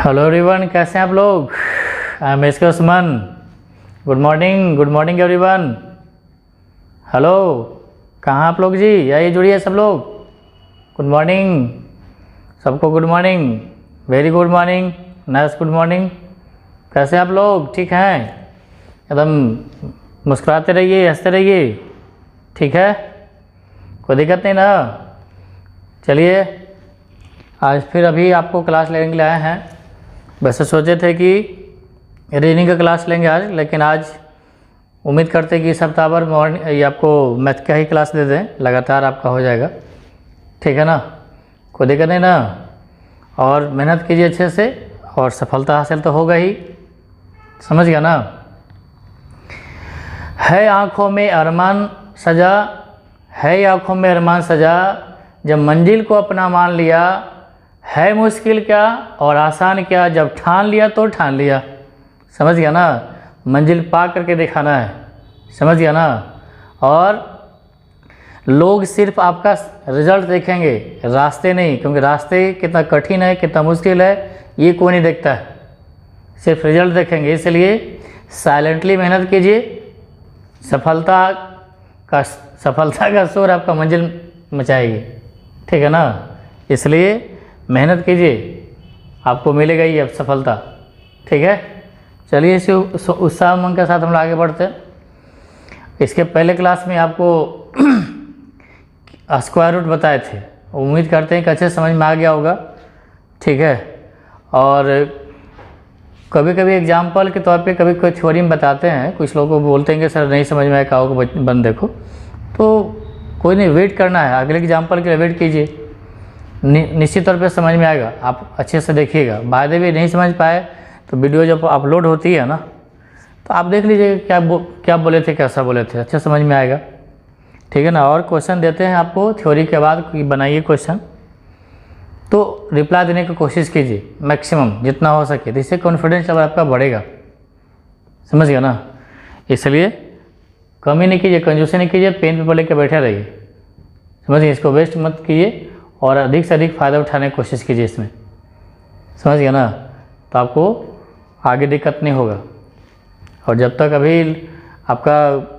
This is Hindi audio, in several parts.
हेलो एवरीवन, कैसे हैं आप लोग। आई एम एस के Usman. Good morning everyone. Hello, कहाँ आप लोग जी, आइए जुड़िए सब लोग। गुड मॉर्निंग सबको, good morning, very good morning, nice good morning. कैसे आप लोग, ठीक हैं? एकदम मुस्कुराते रहिए, हंसते रहिए, ठीक है, कोई दिक्कत नहीं ना। चलिए, आज फिर अभी आपको क्लास लेने के लिए आए हैं। वैसे सोचे थे कि रीडिंग का क्लास लेंगे आज, लेकिन आज उम्मीद करते कि सप्ताह भर मॉर्निंग ये आपको मैथ का ही क्लास दे दें, लगातार आपका हो जाएगा, ठीक है ना, कोई दिक्कत नहीं ना। और मेहनत कीजिए अच्छे से और सफलता हासिल तो होगा ही, समझ गया ना। है आँखों में अरमान सजा, है आँखों में अरमान सजा, जब मंजिल को अपना मान लिया, है मुश्किल क्या और आसान क्या, जब ठान लिया तो ठान लिया। समझ गया ना, मंजिल पा करके दिखाना है, समझ गया ना। और लोग सिर्फ आपका रिजल्ट देखेंगे, रास्ते नहीं, क्योंकि रास्ते कितना कठिन है, कितना मुश्किल है, ये कोई नहीं देखता है, सिर्फ रिजल्ट देखेंगे। इसलिए साइलेंटली मेहनत कीजिए, सफलता का शोर आपका मंजिल मचाएगी, ठीक है ना। इसलिए मेहनत कीजिए, आपको मिलेगा ही अब सफलता, ठीक है। चलिए, इसी उत्साह उमंग के साथ हम लोग आगे बढ़ते हैं। इसके पहले क्लास में आपको स्क्वायर रूट बताए थे, उम्मीद करते हैं कि अच्छे समझ में आ गया होगा, ठीक है। और कभी कभी एग्जाम्पल के तौर पे कभी कोई थ्योरी में बताते हैं, कुछ लोगों को बोलते हैं कि सर नहीं समझ में आया, कहो को बंद देखो, तो कोई नहीं, वेट करना है, अगले एग्जाम्पल के लिए वेट कीजिए, निश्चित तौर पे समझ में आएगा। आप अच्छे से देखिएगा, बाय द वे नहीं समझ पाए तो वीडियो जब अपलोड होती है ना, तो आप देख लीजिएगा क्या बोले थे, कैसा बोले थे, अच्छे समझ में आएगा, ठीक है ना। और क्वेश्चन देते हैं आपको थ्योरी के बाद कि बनाइए क्वेश्चन, तो रिप्लाई देने की कोशिश कीजिए मैक्सिमम जितना हो सके, तो इससे कॉन्फिडेंस लेवल आपका बढ़ेगा, समझ गया ना। इसलिए कमी नहीं कीजिए, कंजूसी नहीं कीजिए, पेन पेपर लेकर बैठे रहिए, समझिए, इसको वेस्ट मत कीजिए और अधिक से अधिक फ़ायदा उठाने की कोशिश कीजिए इसमें, समझ गया ना, तो आपको आगे दिक्कत नहीं होगा। और जब तक अभी आपका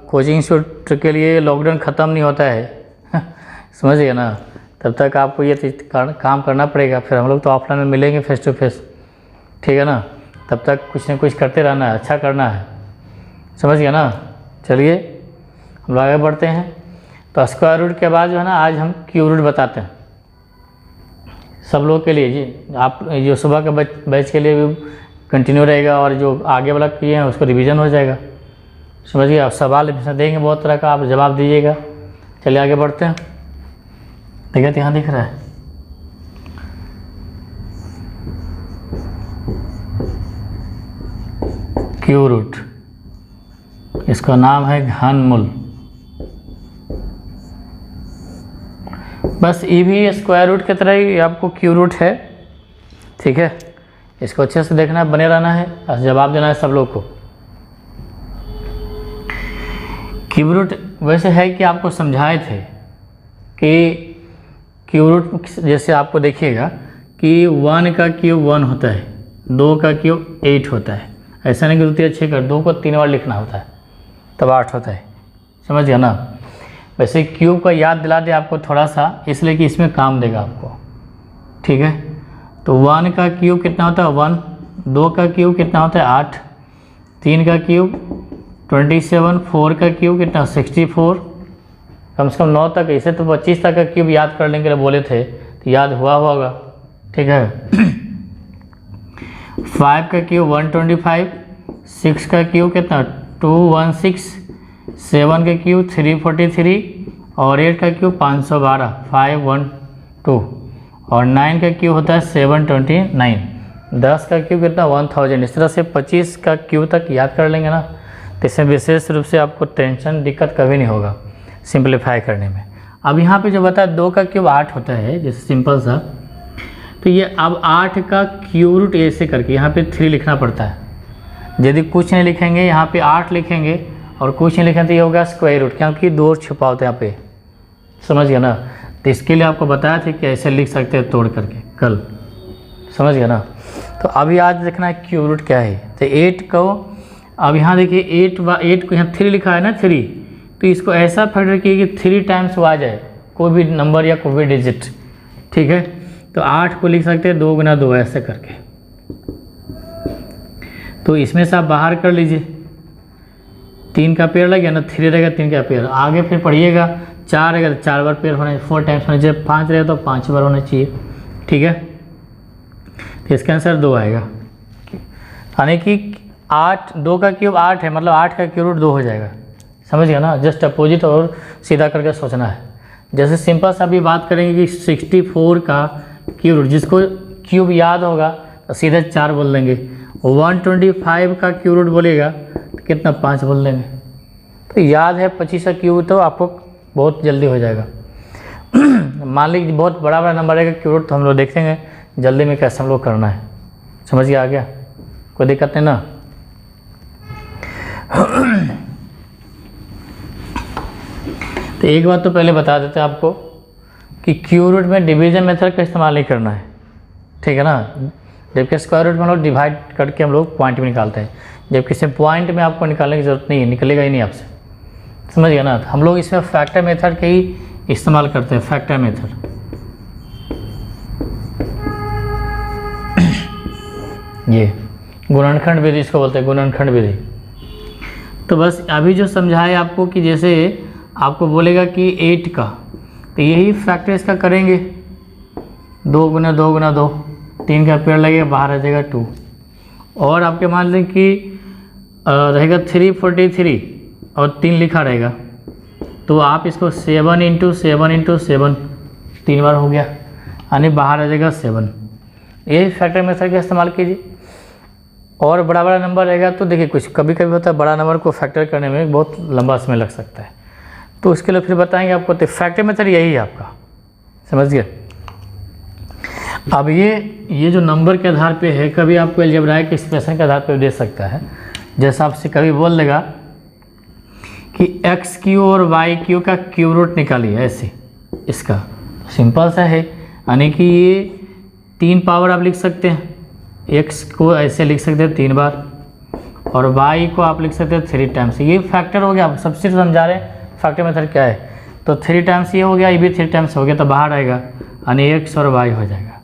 कोचिंग इंस्टीट्यूट के लिए लॉकडाउन ख़त्म नहीं होता है समझ गया ना, तब तक आपको ये काम करना पड़ेगा। फिर हम लोग तो ऑफलाइन में मिलेंगे फेस टू फेस, ठीक है ना, तब तक कुछ न कुछ करते रहना है, अच्छा करना है, समझ गया ना। चलिए हम लोग आगे बढ़ते हैं। तो स्क्वायर रूट के बाद जो है ना, आज हम क्यूब रूट बताते हैं सब लोग के लिए जी। आप जो सुबह के बैच के लिए भी कंटिन्यू रहेगा, और जो आगे वाला किए हैं उसको रिवीजन हो जाएगा, समझिए। आप सवाल देंगे बहुत तरह का, आप जवाब दीजिएगा। चलिए आगे बढ़ते हैं। देखिए यहाँ दिख रहा है, क्यूब रूट, इसका नाम है घनमूल। बस ये भी स्क्वायर रूट की तरह ही आपको क्यूब रूट है, ठीक है। इसको अच्छे से देखना है, बने रहना है और जवाब देना है सब लोग को। क्यूब रूट वैसे है कि आपको समझाए थे कि क्यूब रूट जैसे आपको देखिएगा कि 1 का क्यूब 1 होता है, 2 का क्यूब 8 होता है, ऐसा नहीं कि द्वितीय छेद कर 2 को 3 बार लिखना होता है तब 8 होता है, समझ गया ना। वैसे क्यूब का याद दिला दे आपको थोड़ा सा, इसलिए कि इसमें काम देगा आपको, ठीक है। तो 1 का क्यूब कितना होता है 1, 2 का क्यूब कितना होता है 8, 3 का क्यूब 27, 4 का क्यूब कितना 64, कम से कम 9 तक, इसे तो 25 तक का क्यूब याद करने के लिए बोले थे, तो याद हुआ होगा, ठीक है। 5 का क्यूब 125, 6 का क्यूब कितना 216, 7 का क्यूब 343 और 8 का क्यूब 512, 512, और 9 का क्यूब होता है 729, 10 का क्यूब कितना 1000। इस तरह से 25 का क्यूब तक याद कर लेंगे ना, तो इसमें विशेष रूप से आपको टेंशन दिक्कत कभी नहीं होगा सिंपलीफाई करने में। अब यहाँ पे जो बताया 2 का क्यूब 8 होता है, जैसे सिंपल सा, तो ये अब 8 का क्यूब रूट ऐसे करके यहाँ पे 3 लिखना पड़ता है। यदि कुछ नहीं लिखेंगे यहाँ पे 8 लिखेंगे और कुछ नहीं लिखेंगे तो ये होगा स्क्वायर रूट, क्योंकि 2 छुपा होता है यहाँ पे, समझ गया ना। तो इसके लिए आपको बताया था कि ऐसे लिख सकते हैं तोड़ करके कल, समझ गया ना। तो अभी आज देखना है क्यूब रूट क्या है। तो 8 को अब यहाँ देखिए 8 को यहाँ 3 लिखा है ना 3, तो इसको ऐसा फैक्टर किए कि 3 टाइम्स वो आ जाए, कोई भी नंबर या कोई भी डिजिट, ठीक है। तो 8 को लिख सकते हैं 2 गुना 2 ऐसे करके। तो इसमें से आप बाहर कर लीजिए, 3 का पेयर लग गया ना, 3 रहेगा 3 का पेयर, आगे फिर पढ़िएगा 4 रहेगा तो 4 बार पेयर होना चाहिए, 4 टाइम्स होना चाहिए, 5 रहेगा तो 5 बार होना चाहिए, ठीक है। तो इसका आंसर 2 आएगा, यानी कि 8, 2 का क्यूब 8 है, मतलब 8 का क्यूब रूट 2 हो जाएगा। समझ गया ना, जस्ट अपोजिट और सीधा करके सोचना है। जैसे सिंपल सा अभी बात करेंगे कि 64 का क्यूब रूट, जिसको क्यूब याद होगा तो सीधे 4 बोल देंगे। 125 का क्यूब रूट बोलेगा तो कितना 5 बोल देंगे। तो याद है 25 का क्यूब तो आपको बहुत जल्दी हो जाएगा। मान लीजिए बहुत बड़ा बड़ा नंबर है क्यूब रूट, तो हम लोग देखेंगे जल्दी में कैसे हम लोग करना है। समझ गया, आ गया, कोई दिक्कत नहीं ना। तो एक बात तो पहले बता देते हैं आपको कि क्यूब रूट में डिवीजन मेथड का इस्तेमाल नहीं करना है, ठीक है ना। जबकि स्क्वायर रूट में हम लोग डिवाइड करके हम लोग पॉइंट में निकालते हैं, जबकि इसमें पॉइंट में आपको निकालने की ज़रूरत नहीं है, निकलेगा ही नहीं आपसे। समझ गया ना। तो हम लोग इसमें फैक्टर मेथड का ही इस्तेमाल करते हैं, फैक्टर मेथड। ये गुणनखंड विधि इसको बोलते हैं, गुणनखंड विधि। तो बस अभी जो समझाए आपको कि जैसे आपको बोलेगा कि 8 का, तो यही फैक्टर इसका करेंगे, 2 गुना 2 गुना 2, 3 का पेड़ लगेगा, बाहर आ जाएगा 2। और आपके मान लें कि रहेगा 343 और 3 लिखा रहेगा, तो आप इसको 7 × 7 × 7 3 बार हो गया, यानी बाहर आ जाएगा 7। यही फैक्टर मेथड का इस्तेमाल कीजिए। और बड़ा बड़ा नंबर रहेगा तो देखिए कुछ कभी कभी होता है बड़ा नंबर को फैक्टर करने में बहुत लंबा समय लग सकता है, तो उसके लिए फिर बताएंगे आपको। तो फैक्टर मेथड यही है आपका, समझ गए। अब ये जो नंबर के आधार पे है, कभी आपको अलजेब्राइक एक्सप्रेशन के आधार पे दे सकता है। जैसा आपसे कभी बोल देगा कि एक्स क्यू और वाई क्यू का क्यूब रूट निकालिए, ऐसे इसका सिंपल सा है, यानी कि ये 3 पावर आप लिख सकते हैं, एक्स को ऐसे लिख सकते हैं 3 बार, और वाई को आप लिख सकते हैं 3 टाइम्स। ये फैक्टर हो गया। आप सबसे समझा रहे हैं फैक्टर मेथड क्या है, तो 3 टाइम्स ये हो गया, ये भी 3 टाइम्स हो गया, तो बाहर आएगा, यानी एक्स और वाई हो जाएगा।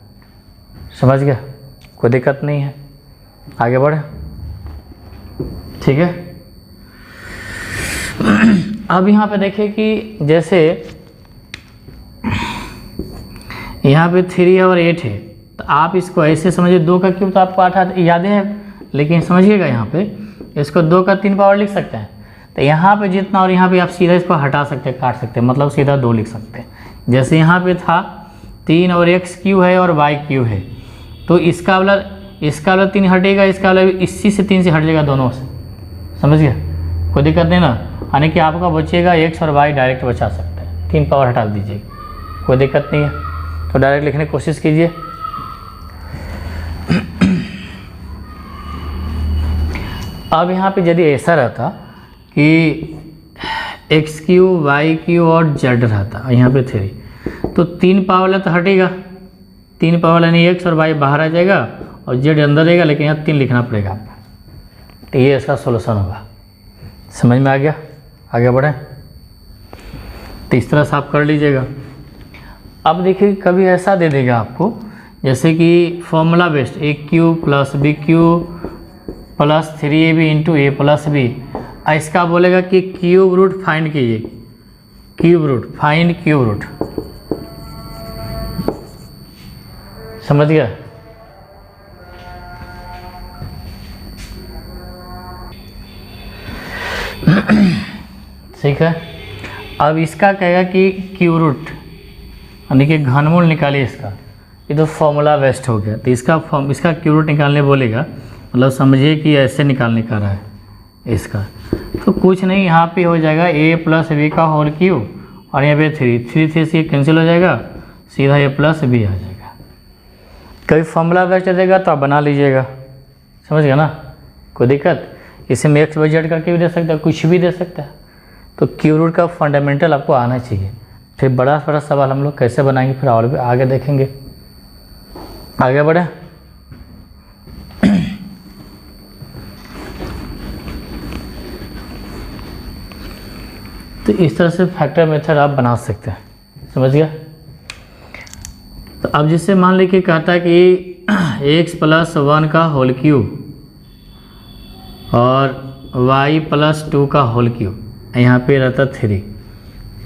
समझ गया, कोई दिक्कत नहीं है, आगे बढ़े, ठीक है। अब यहाँ पे देखिए कि जैसे यहाँ पे 3 और 8 है, तो आप इसको ऐसे समझिए, 2 का क्यूब तो आपको 8 याद है, लेकिन समझिएगा यहाँ पे इसको 2 का 3 पावर लिख सकते हैं। तो यहाँ पे जितना और यहाँ पे आप सीधा इसको हटा सकते हैं, काट सकते हैं, मतलब सीधा 2 लिख सकते हैं। जैसे यहाँ पे था 3 और एक्स क्यू है और वाई क्यू है, तो इसका वाला 3 हटेगा, इसका वाला इसी से 3 से हट जाएगा, दोनों से। समझ गया, कोई दिक्कत नहीं ना, यानी कि आपका बचेगा एक्स और वाई डायरेक्ट बचा सकते हैं, 3 पावर हटा दीजिएगा, कोई दिक्कत नहीं है। तो डायरेक्ट लिखने की कोशिश कीजिए। अब यहाँ पे यदि ऐसा रहता कि एक्स क्यू वाई क्यू और जेड रहता, यहाँ पे 3, तो 3 पावर वाला तो हटेगा, 3 पावर वाला नहीं, एक्स और वाई बाहर आ जाएगा और जेड अंदर रहेगा, लेकिन यहाँ 3 लिखना पड़ेगा आपको। तो ये इसका सोल्यूशन होगा। समझ में आ गया, आगे बढ़ें। तो इस तरह से आप कर लीजिएगा। अब देखिए कभी ऐसा दे देगा आपको, जैसे कि formula based A cube plus B cube plus 3ab into A plus B, इसका बोलेगा कि क्यूब रूट फाइंड कीजिए, cube root, find cube root. समझ गया, ठीक है। अब इसका कहेगा कि क्यूब रूट, यानी कि घनमूल निकालिए इसका, ये तो फॉर्मूला वेस्ट हो गया। तो इसका क्यूब रूट निकालने बोलेगा, मतलब समझिए कि ऐसे निकालने का रहा है इसका। तो कुछ नहीं, यहाँ पे हो जाएगा a प्लस बी का होल क्यूब, और यहाँ पे 3 से कैंसिल हो जाएगा, सीधा a प्लस बी आ जाएगा। कभी फॉर्मूला वेस्ट देगा तो आप बना लीजिएगा, समझ गया ना, कोई दिक्कत। इसमें एक्स वाई जेड करके भी दे सकता है, कुछ भी दे सकता है। तो क्यूब रूट का फंडामेंटल आपको आना चाहिए। फिर बड़ा सवाल हम लोग कैसे बनाएंगे, फिर और भी आगे देखेंगे। आगे बढ़े, तो इस तरह से फैक्टर मेथड आप बना सकते हैं, समझ गया। तो अब जिससे मान लीजिए कहता है कि x + 1 का होल क्यूब और y + 2 का होल क्यूब, यहाँ पे रहता 3,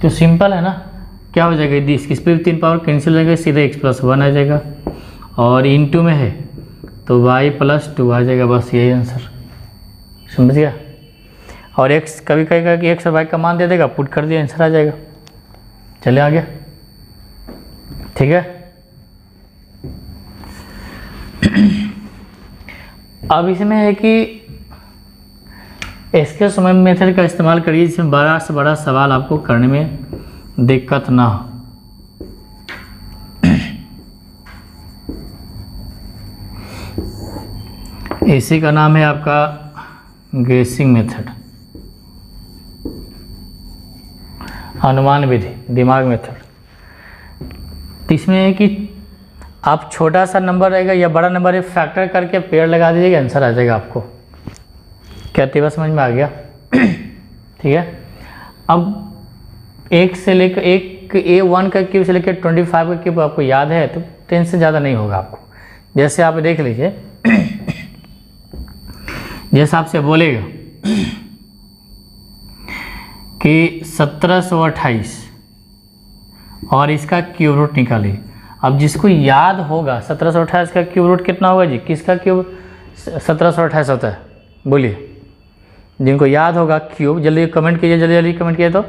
तो सिंपल है ना, क्या हो जाएगा, इस पर 3 पावर कैंसिल हो जाएगा, सीधे x + 1 आ जाएगा, और इनटू में है तो y + 2 आ जाएगा, बस यही आंसर, समझ गया। और x कभी कहेगा कि x और y का मान दे देगा, पुट कर दिया, आंसर आ जाएगा। चले आगे, ठीक है। अब इसमें है कि इसके समय मेथड का इस्तेमाल करिए जिसमें बड़ा से बड़ा सवाल आपको करने में दिक्कत ना हो। इसी का नाम है आपका गेसिंग मेथड, अनुमान विधि, दिमाग मेथड। इसमें है कि आप छोटा सा नंबर रहेगा या बड़ा नंबर है, फैक्टर करके पेड़ लगा दीजिएगा, आंसर आ जाएगा आपको। क्या तीव्र समझ में आ गया? ठीक है। अब एक से लेकर एक A1 का क्यूब से लेकर 25 का क्यूब आपको याद है तो टेंशन ज़्यादा नहीं होगा आपको। जैसे आप देख लीजिए, जैसे आपसे बोलेगा कि 1728 और इसका क्यूब रूट निकालिए। अब जिसको याद होगा 1728 का क्यूब रूट कितना होगा जी, किसका क्यूब 1728 होता है, बोलिए। जिनको याद होगा क्यूब, जल्दी कमेंट कीजिए, जल्दी जल्दी कमेंट कीजिए। तो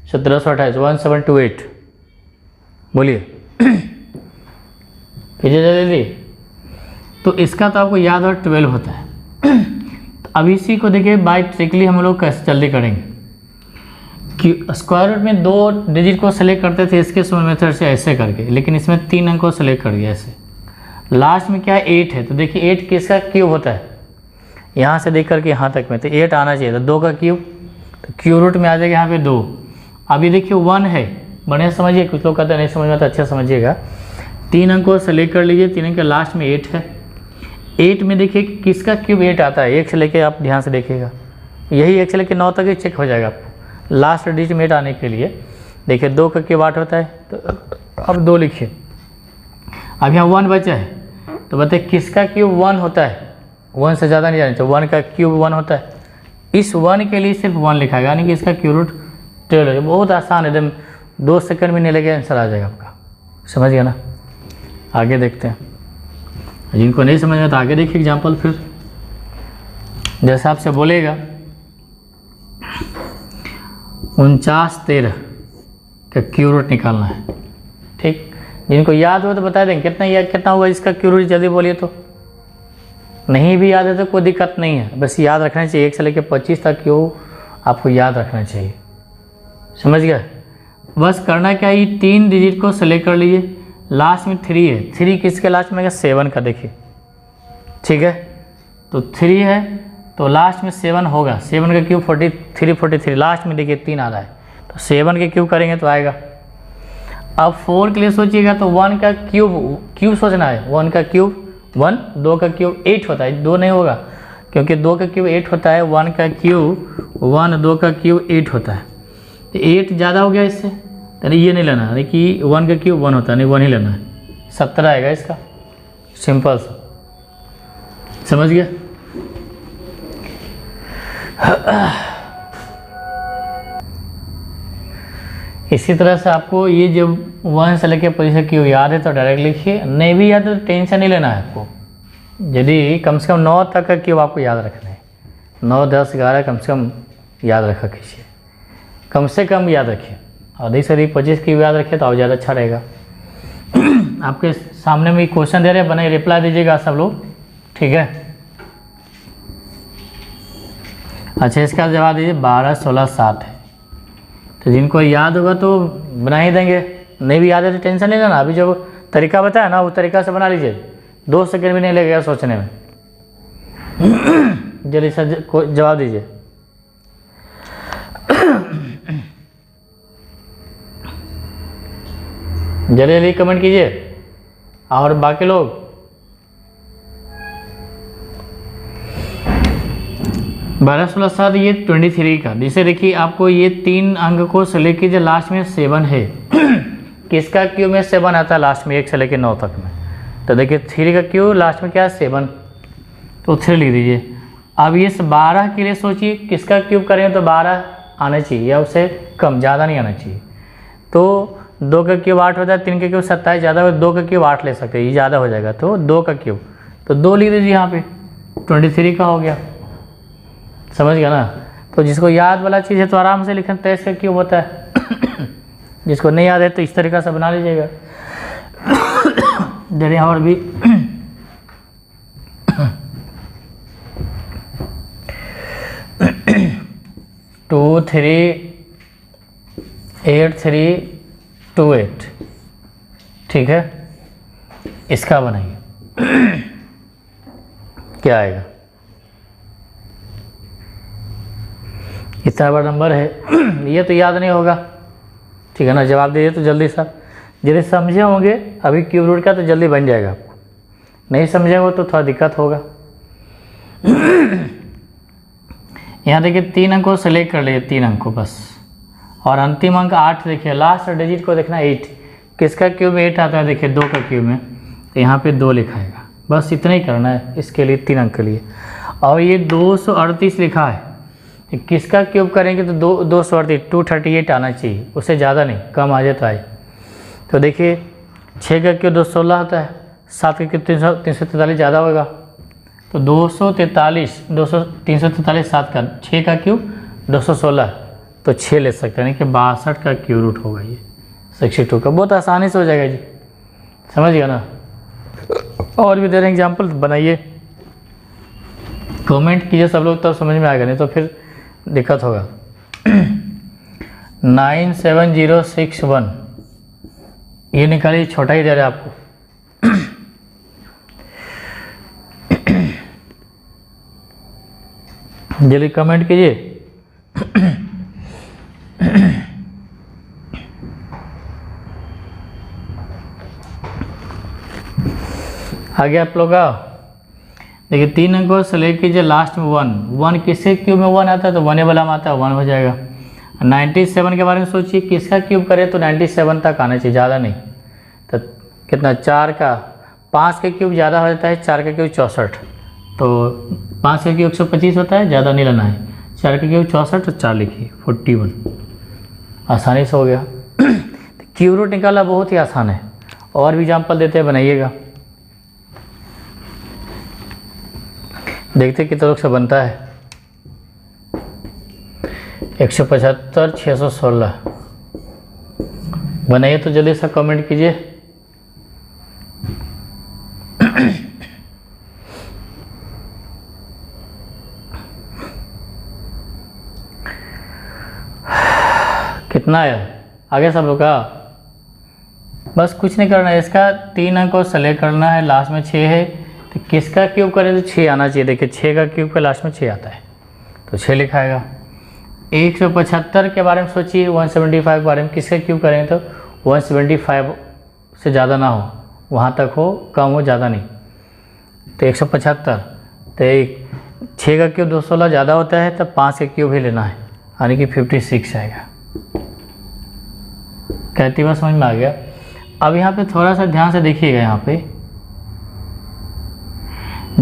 1728 1728 बोलिए, कीजिए जल्दी जल्दी। तो इसका तो आपको याद हो 12 होता है। तो अब इसी को देखिए बाय ट्रिकली हम लोग कैसे जल्दी करेंगे कि स्क्वायर रूट में 2 डिजिट को सेलेक्ट करते थे इसके समय मेथड से ऐसे करके, लेकिन इसमें 3 अंक को सेलेक्ट कर दिया ऐसे। लास्ट में क्या है 8 है, तो देखिए 8 किसका क्यूब होता है, यहाँ से देख करके यहाँ तक में तो 8 आना चाहिए था, 2 का क्यूब, तो क्यूब रूट में आ जाएगा यहाँ पे 2। अभी देखिए 1 है, बढ़िया समझिए, कुछ लोग कहते हैं नहीं समझ में तो अच्छा समझिएगा। 3 अंक को सेलेक्ट कर लीजिए, 3 अंक के लास्ट में 8 है। 8 में देखिए किसका क्यूब 8 आता है, 1 से लेके आप ध्यान से देखिएगा, यही 1 से लेके 9 तक ही चेक हो जाएगा आपको। लास्ट डिजिट में 8 आने के लिए देखिए 2 का क्यूब 8 होता है, तो अब 2 लिखिए। अब यहाँ 1 बचा है, तो बताइए किसका क्यूब 1 होता है, 1 से ज़्यादा नहीं जाना चाहिए, 1 का क्यूब 1 होता है। इस 1 के लिए सिर्फ 1 लिखा है, यानी कि इसका क्यूब रूट 12 है। बहुत आसान है, एकदम 2 सेकंड में नहीं लगेगा, आंसर आ जाएगा आपका, समझ गया ना। आगे देखते हैं, जिनको नहीं समझ में तो आगे देखिए एग्जाम्पल। फिर जैसे आपसे बोलेगा 49 13 का क्यूब रूट निकालना है, ठीक। जिनको याद हो तो बता देंगे कितना होगा इसका क्यूब रूट, जल्दी बोलिए। तो नहीं भी याद है तो कोई दिक्कत नहीं है, बस याद रखना चाहिए, 1 से लेकर 25 तक क्यूब आपको याद रखना चाहिए, समझ गया। बस करना क्या है, ये 3 डिजिट को सेलेक्ट कर लीजिए, लास्ट में 3 है, 3 किसके लास्ट में है 7 का, देखिए ठीक है। तो 3 है तो लास्ट में 7 होगा, 7 का क्यूब 43, लास्ट में देखिए 3 आ रहा है, तो 7 के क्यूब करेंगे तो आएगा। अब 4 के लिए सोचिएगा तो 1 का क्यूब सोचना है, 1 का क्यूब 1, 2 का क्यूब 8 होता है, 2 नहीं होगा क्योंकि 2 का क्यूब 8 होता है, 1 का क्यूब 1, 2 का क्यूब 8 होता है, तो 8 ज़्यादा हो गया इससे, यानी ये नहीं लेना है कि 1 का क्यूब 1 होता है, नहीं 1 ही लेना है, 17 आएगा इसका, सिंपल सा, समझ गया। इसी तरह से आपको ये जब 1 से लेकर 25 क्यूब याद है तो डायरेक्ट लिखिए, नहीं भी याद है तो टेंशन नहीं लेना है आपको। यदि कम से कम 9 तक का क्यूब आपको याद रखना है, 9, 10, 11 कम से कम याद रखा कीजिए, कम से कम याद रखिए। अधिक से अधिक 25 क्यूब याद रखिए तो और ज़्यादा अच्छा रहेगा। आपके सामने में क्वेश्चन दे रहे हैं, बने रिप्लाई दीजिएगा सब लोग, ठीक है। अच्छा, इसका जवाब दीजिए 12, 16, 7 है। तो जिनको याद होगा तो बना ही देंगे, नहीं भी याद है तो टेंशन नहीं लेना। अभी जो तरीका बताया ना उस तरीका से बना लीजिए, 2 सेकंड भी नहीं लगेगा सोचने में। जल्दी से जवाब दीजिए। जल्दी जल्दी कमेंट कीजिए। और बाकी लोग 12 16 7 ये 23 का। जैसे देखिए आपको ये 3 अंक को से लेके जो लास्ट में 7 है किसका क्यूब में 7 आता है लास्ट में 1 से लेके 9 तक में। तो देखिए 3 का क्यूब लास्ट में क्या है 7, तो 3 लिख दीजिए। अब ये 12 के लिए सोचिए किसका क्यूब करें तो 12 आना चाहिए या उससे कम, ज़्यादा नहीं आना चाहिए। तो 2 का क्यूब 8 होता है, 3 का क्यूब 27, ज़्यादा हो 2 का क्यूब 8 ले सकते हैं, ये ज़्यादा हो जाएगा। तो 2 का क्यूब तो 2 लिख दीजिए यहाँ पे, 23 का हो गया। समझ गया ना। तो जिसको याद वाला चीज़ है तो आराम से लिखना 23 का क्यूब होता है जिसको नहीं याद है तो इस तरीक़ा से बना लीजिएगा। जैसे और भी 2 3 8 3 2 8, ठीक है। इसका बनाइए क्या आएगा, इतना बड़ा नंबर है ये तो याद नहीं होगा, ठीक है ना। जवाब दीजिए तो जल्दी सा, यदि समझे होंगे अभी क्यूब रूट का तो जल्दी बन जाएगा, आपको नहीं समझेंगे तो थोड़ा दिक्कत होगा। यहाँ देखिए 3 अंकों को सेलेक्ट कर लिए, 3 अंक को बस, और अंतिम अंक 8 देखिए, लास्ट डिजिट को देखना 8, किसका क्यूब 8 आता है देखिए 2 का क्यूब में, तो यहाँ पे 2 लिखाएगा, बस इतना ही करना है इसके लिए 3 अंक के लिए। और ये 238 लिखा है, किसका क्यूब करेंगे तो 238 238 आना चाहिए, उससे ज़्यादा नहीं, कम आ जाए तो आए। तो देखिए 6 का क्यूब 216 होता है, 7 का क्यूब 343 ज़्यादा होगा, तो 243 343 7 का 6 का क्यूब 216, तो 6 ले सकते हैं, यानी कि 62 का क्यूब रूट होगा ये 62 का। बहुत आसानी से हो जाएगा जी, समझ गया ना। और भी दे रहे हैं एग्जाम्पल, बनाइए कमेंट कीजिए सब लोग, तब समझ में आएगा, नहीं तो फिर दिक्कत होगा। 97061 ये निकालिए, छोटा ही दे रहा है आपको। जल्दी कमेंट कीजिए। आगे आप लोग आओ, देखिए 3 अंकों से लेके कीजिए लास्ट में 1 किसके क्यूब में 1 आता है तो 1 वाला में आता है, 1 हो जाएगा। 97 के बारे में सोचिए, किसका क्यूब करे तो 97 तक आना चाहिए, ज़्यादा नहीं। तो कितना 4 का 5 का क्यूब ज़्यादा हो जाता है, 4 का क्यूब 64, तो 5 का क्यूब 125 होता है, ज़्यादा नहीं लेना है। 4 का क्यूब 64 तो 4 लिखिए 41, आसानी से हो गया। क्यूब रूट निकालना बहुत ही आसान है, और भी एग्जाम्पल देते हैं, बनाइएगा, देखते कितने लोग से बनता है। 175 616 बनाइए तो जल्दी से कमेंट कीजिए। कितना है आगे सब लोग का, बस कुछ नहीं करना है, इसका 3 अंक को सेलेक्ट करना है, लास्ट में 6 है, तो किसका क्यूब करें तो 6 आना चाहिए। देखिए 6 का क्यूब का लास्ट में 6 आता है, तो 6 लिखाएगा। 175 के बारे में सोचिए, 175 के बारे में, किसका क्यूब करें तो 175 से ज़्यादा ना हो, वहाँ तक हो, कम हो, ज़्यादा नहीं। तो 175, तो 6 का क्यूब 216 ज़्यादा होता है, तो 5 का क्यूब ही लेना है, यानी कि 56 आएगा। कहती बात समझ में आ गया। अब यहाँ पे थोड़ा सा ध्यान से देखिएगा, यहाँ पे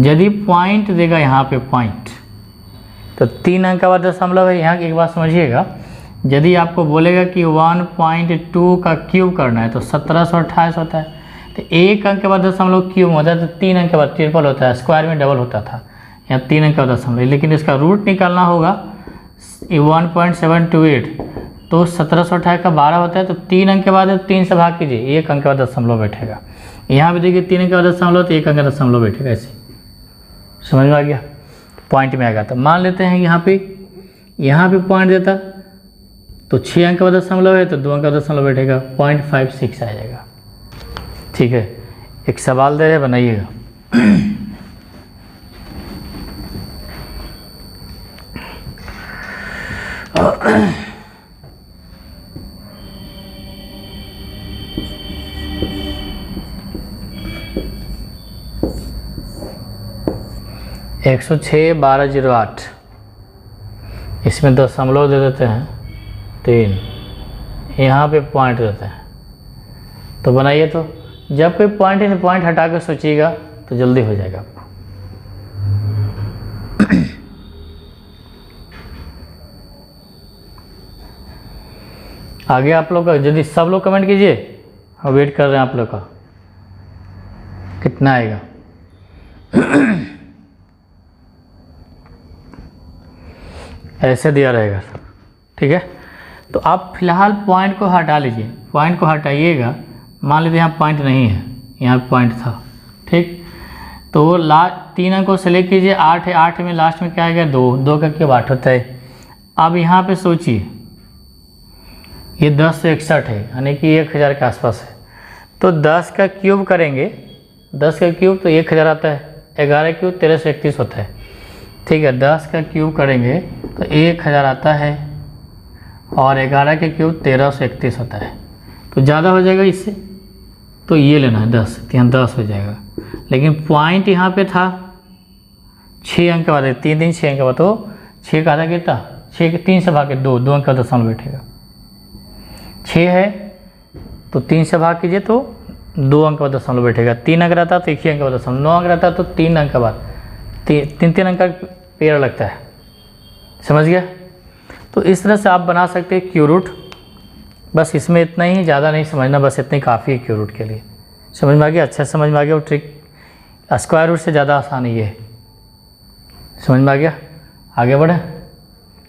यदि पॉइंट देगा, यहाँ पे पॉइंट, तो 3 अंक का दशमलव है। यहाँ एक बात समझिएगा, यदि आपको बोलेगा कि 1.2 का क्यूब करना है तो 1728 होता है, तो 1 अंक के बाद दशमलव क्यूब होता है, तो 3 अंक के बाद ट्रिपल होता है, स्क्वायर में डबल होता था, यहाँ 3 अंक का दशमलव। लेकिन इसका रूट निकालना होगा 1.728, तो 1728 का 12 होता है, तो 3 अंक के बाद 3 से भाग कीजिए, 1 अंक के बाद दशमलव बैठेगा। यहाँ भी देखिए 3 अंक का दशमलव, तो 1 अंक का दशमलव बैठेगा, ऐसे समझ में आ गया, पॉइंट में आ गया। तो मान लेते हैं यहाँ पे पॉइंट देता, तो 6 अंक का दशमलव है, तो 2 अंक का दशमलव बैठेगा, 0.56 आ जाएगा। ठीक है, एक सवाल दे रहे, बनाइएगा। 106 1208 इसमें दशमलव दे देते हैं 3, यहाँ पे पॉइंट देते हैं। तो बनाइए, तो जब कोई पॉइंट हटा कर सोचिएगा तो जल्दी हो जाएगा आपको। आगे आप लोग का यदि सब लोग कमेंट कीजिए, हम वेट कर रहे हैं आप लोग का कितना आएगा। ऐसे दिया रहेगा, ठीक है। तो आप फिलहाल पॉइंट को हटा लीजिए, पॉइंट को हटाइएगा। मान लीजिए यहाँ पॉइंट नहीं है, यहाँ पॉइंट था, ठीक। तो लास्ट 3 अंक को सेलेक्ट कीजिए, 8 है, 8 में लास्ट में क्या आएगा 2, 2 का क्यूब 8 होता है। अब यहाँ पे सोचिए ये 10 से 61 है, यानी कि 1000 के आसपास है। तो 10 का क्यूब करेंगे, 10 का क्यूब तो 1000 आता है, 11 क्यूब 1331 होता है, ठीक है। 10 का क्यूब करेंगे तो 1000 आता है और 11 के क्यूब 1331 होता है। तो ज़्यादा हो जाएगा इससे, तो ये लेना है 10, तो यहाँ 10 हो जाएगा। लेकिन पॉइंट यहाँ पे था 6 अंक के बाद, 3 3 6 अंक के बाद, तो 6 का आधा कितना, 6 के 3 से भाग के 2, 2 अंक का दशमलव बैठेगा। 6 है तो 3 से भाग कीजिए तो 2 अंक का दशमलव बैठेगा। 3 अंक रहता तो 1 ही अंक का दशमलव, 9 अंक रहता तो 3 अंक के बाद 3 अंक का पेड़ लगता है, समझ गया। तो इस तरह से आप बना सकते हैं क्यू रूट। बस इसमें इतना ही, ज़्यादा नहीं समझना, बस इतनी काफ़ी है क्यू रूट के लिए। समझ में आ गया, अच्छा समझ में आ गया। वो ट्रिक स्क्वायर रूट से ज़्यादा आसान है ये, समझ में आ गया। आगे बढ़े,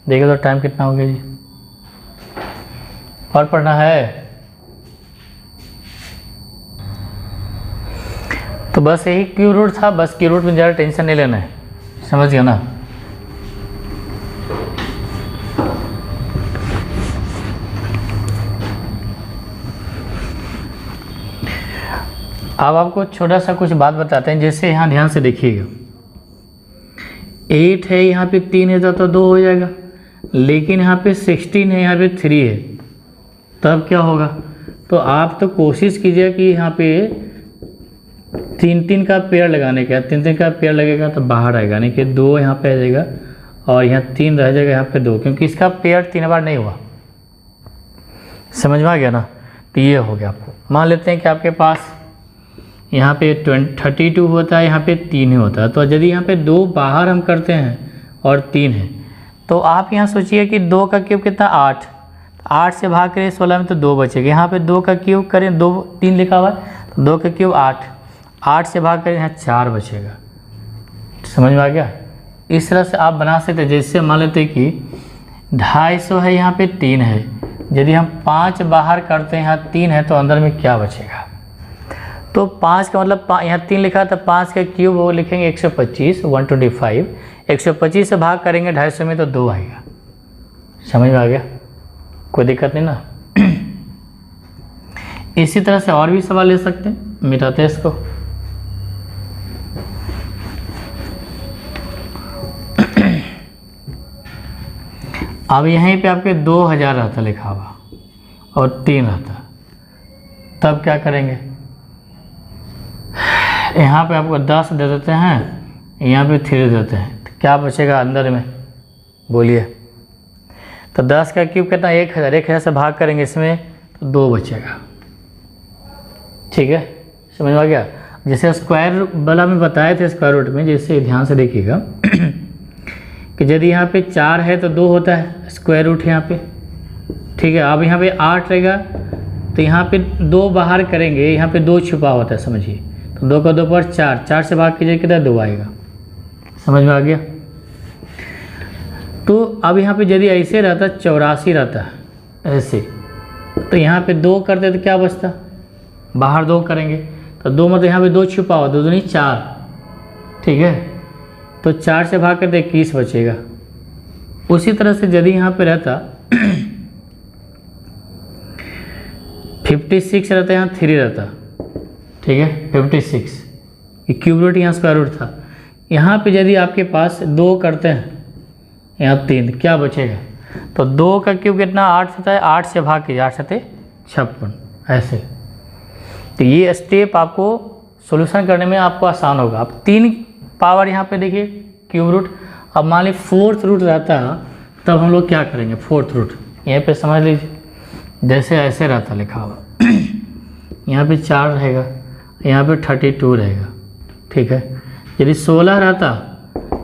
देखिए तो टाइम कितना हो गया जी, और पढ़ना है। तो बस यही क्यू रूट था, बस क्यू रूट में ज़्यादा टेंशन नहीं लेना है, समझ गया ना। अब आपको छोटा सा कुछ बात बताते हैं, जैसे यहाँ ध्यान से देखिएगा, 8 है, यहाँ पे 3 है तो 2 हो जाएगा। लेकिन यहाँ पे 16 है, यहाँ पे 3 है, तब क्या होगा। तो आप तो कोशिश कीजिए कि यहाँ पे 3 का पेड़ लगाने का, 3 का पेड़ लगेगा तो बाहर आएगा, यानी कि 2 यहाँ पे आ जाएगा और यहाँ 3 रह जाएगा, यहाँ पे 2, क्योंकि इसका पेड़ 3 बार नहीं हुआ, समझ में आ गया ना। तो ये हो गया। आपको मान लेते हैं कि आपके पास यहाँ पे 32 होता है, यहाँ पे 3 ही होता है। तो यदि यहाँ पे 2 बाहर हम करते हैं और 3 है, तो आप यहाँ सोचिए कि 2 का क्यूब कितना 8, 8 से भाग करें 16 में तो 2 बचेगा। यहाँ पे 2 का क्यूब करें, 2 3 लिखा हुआ है, तो 2 का क्यूब 8, 8 से भाग करें यहाँ 4 बचेगा, समझ में आ गया। इस तरह से आप बना सकते हैं। जैसे मान लेते हैं कि 250 है, यहाँ पे 3 है, यदि हम 5 बाहर करते हैं, यहाँ 3 है, तो अंदर में क्या बचेगा। तो 5 का मतलब यहाँ 3 लिखा था, 5 का क्यूब वो लिखेंगे 125, 125, 125 से भाग करेंगे 250 में तो 2 आएगा, समझ में आ गया, कोई दिक्कत नहीं ना। इसी तरह से और भी सवाल ले सकते हैं, मिटाते हैं इसको। अब यहीं पे आपके 2000 रहता लिखा हुआ और 3 रहता, तब क्या करेंगे, यहाँ पे आपको 10 दे देते हैं, यहाँ पे 3 देते हैं, तो क्या बचेगा अंदर में, बोलिए। तो 10 का क्यूब कितना 1000, 1000 से भाग करेंगे इसमें तो 2 बचेगा, ठीक है, समझ में आ गया। जैसे स्क्वायर वाला में बताए थे स्क्वायर रूट में, जैसे ध्यान से देखिएगा कि यदि यहाँ पे 4 है तो 2 होता है स्क्वायर रूट यहाँ पे, ठीक है। अब यहाँ पे 8 रहेगा तो यहाँ पे 2 बाहर करेंगे, यहाँ पे 2 छुपा होता है, समझिए। तो 2 का 2 पर 4, 4 से भाग कीजिए कितना 2 आएगा, समझ में आ गया। तो अब यहाँ पे यदि ऐसे रहता 84 रहता ऐसे, तो यहाँ पे 2 करते तो क्या बचता, बाहर 2 करेंगे तो 2 मतलब यहाँ पे 2 छुपा हुआ, 2 दूनी 4, ठीक है। तो 4 से भाग करते 21 बचेगा। उसी तरह से यदि यहाँ पे रहता 56 रहता, यहाँ 3 रहता, ठीक है, 56, ये क्यूब रूट यहाँ स्क्वायर रूट था। यहाँ पे यदि आपके पास 2 करते हैं, यहाँ 3, क्या बचेगा। तो 2 का क्यूब कितना 8 होता है, 8 से भाग कीजिए, 8 7 56 ऐसे। तो ये स्टेप आपको सॉल्यूशन करने में आपको आसान होगा। आप 3 पावर यहाँ पे देखिए क्यूब रूट। अब मान ली 4th रूट रहता, तब हम लोग क्या करेंगे, फोर्थ रूट यहाँ पे समझ लीजिए, जैसे ऐसे रहता लिखा हुआ यहाँ पे 4 रहेगा, यहाँ पे 32 रहेगा, ठीक है। यदि 16 रहता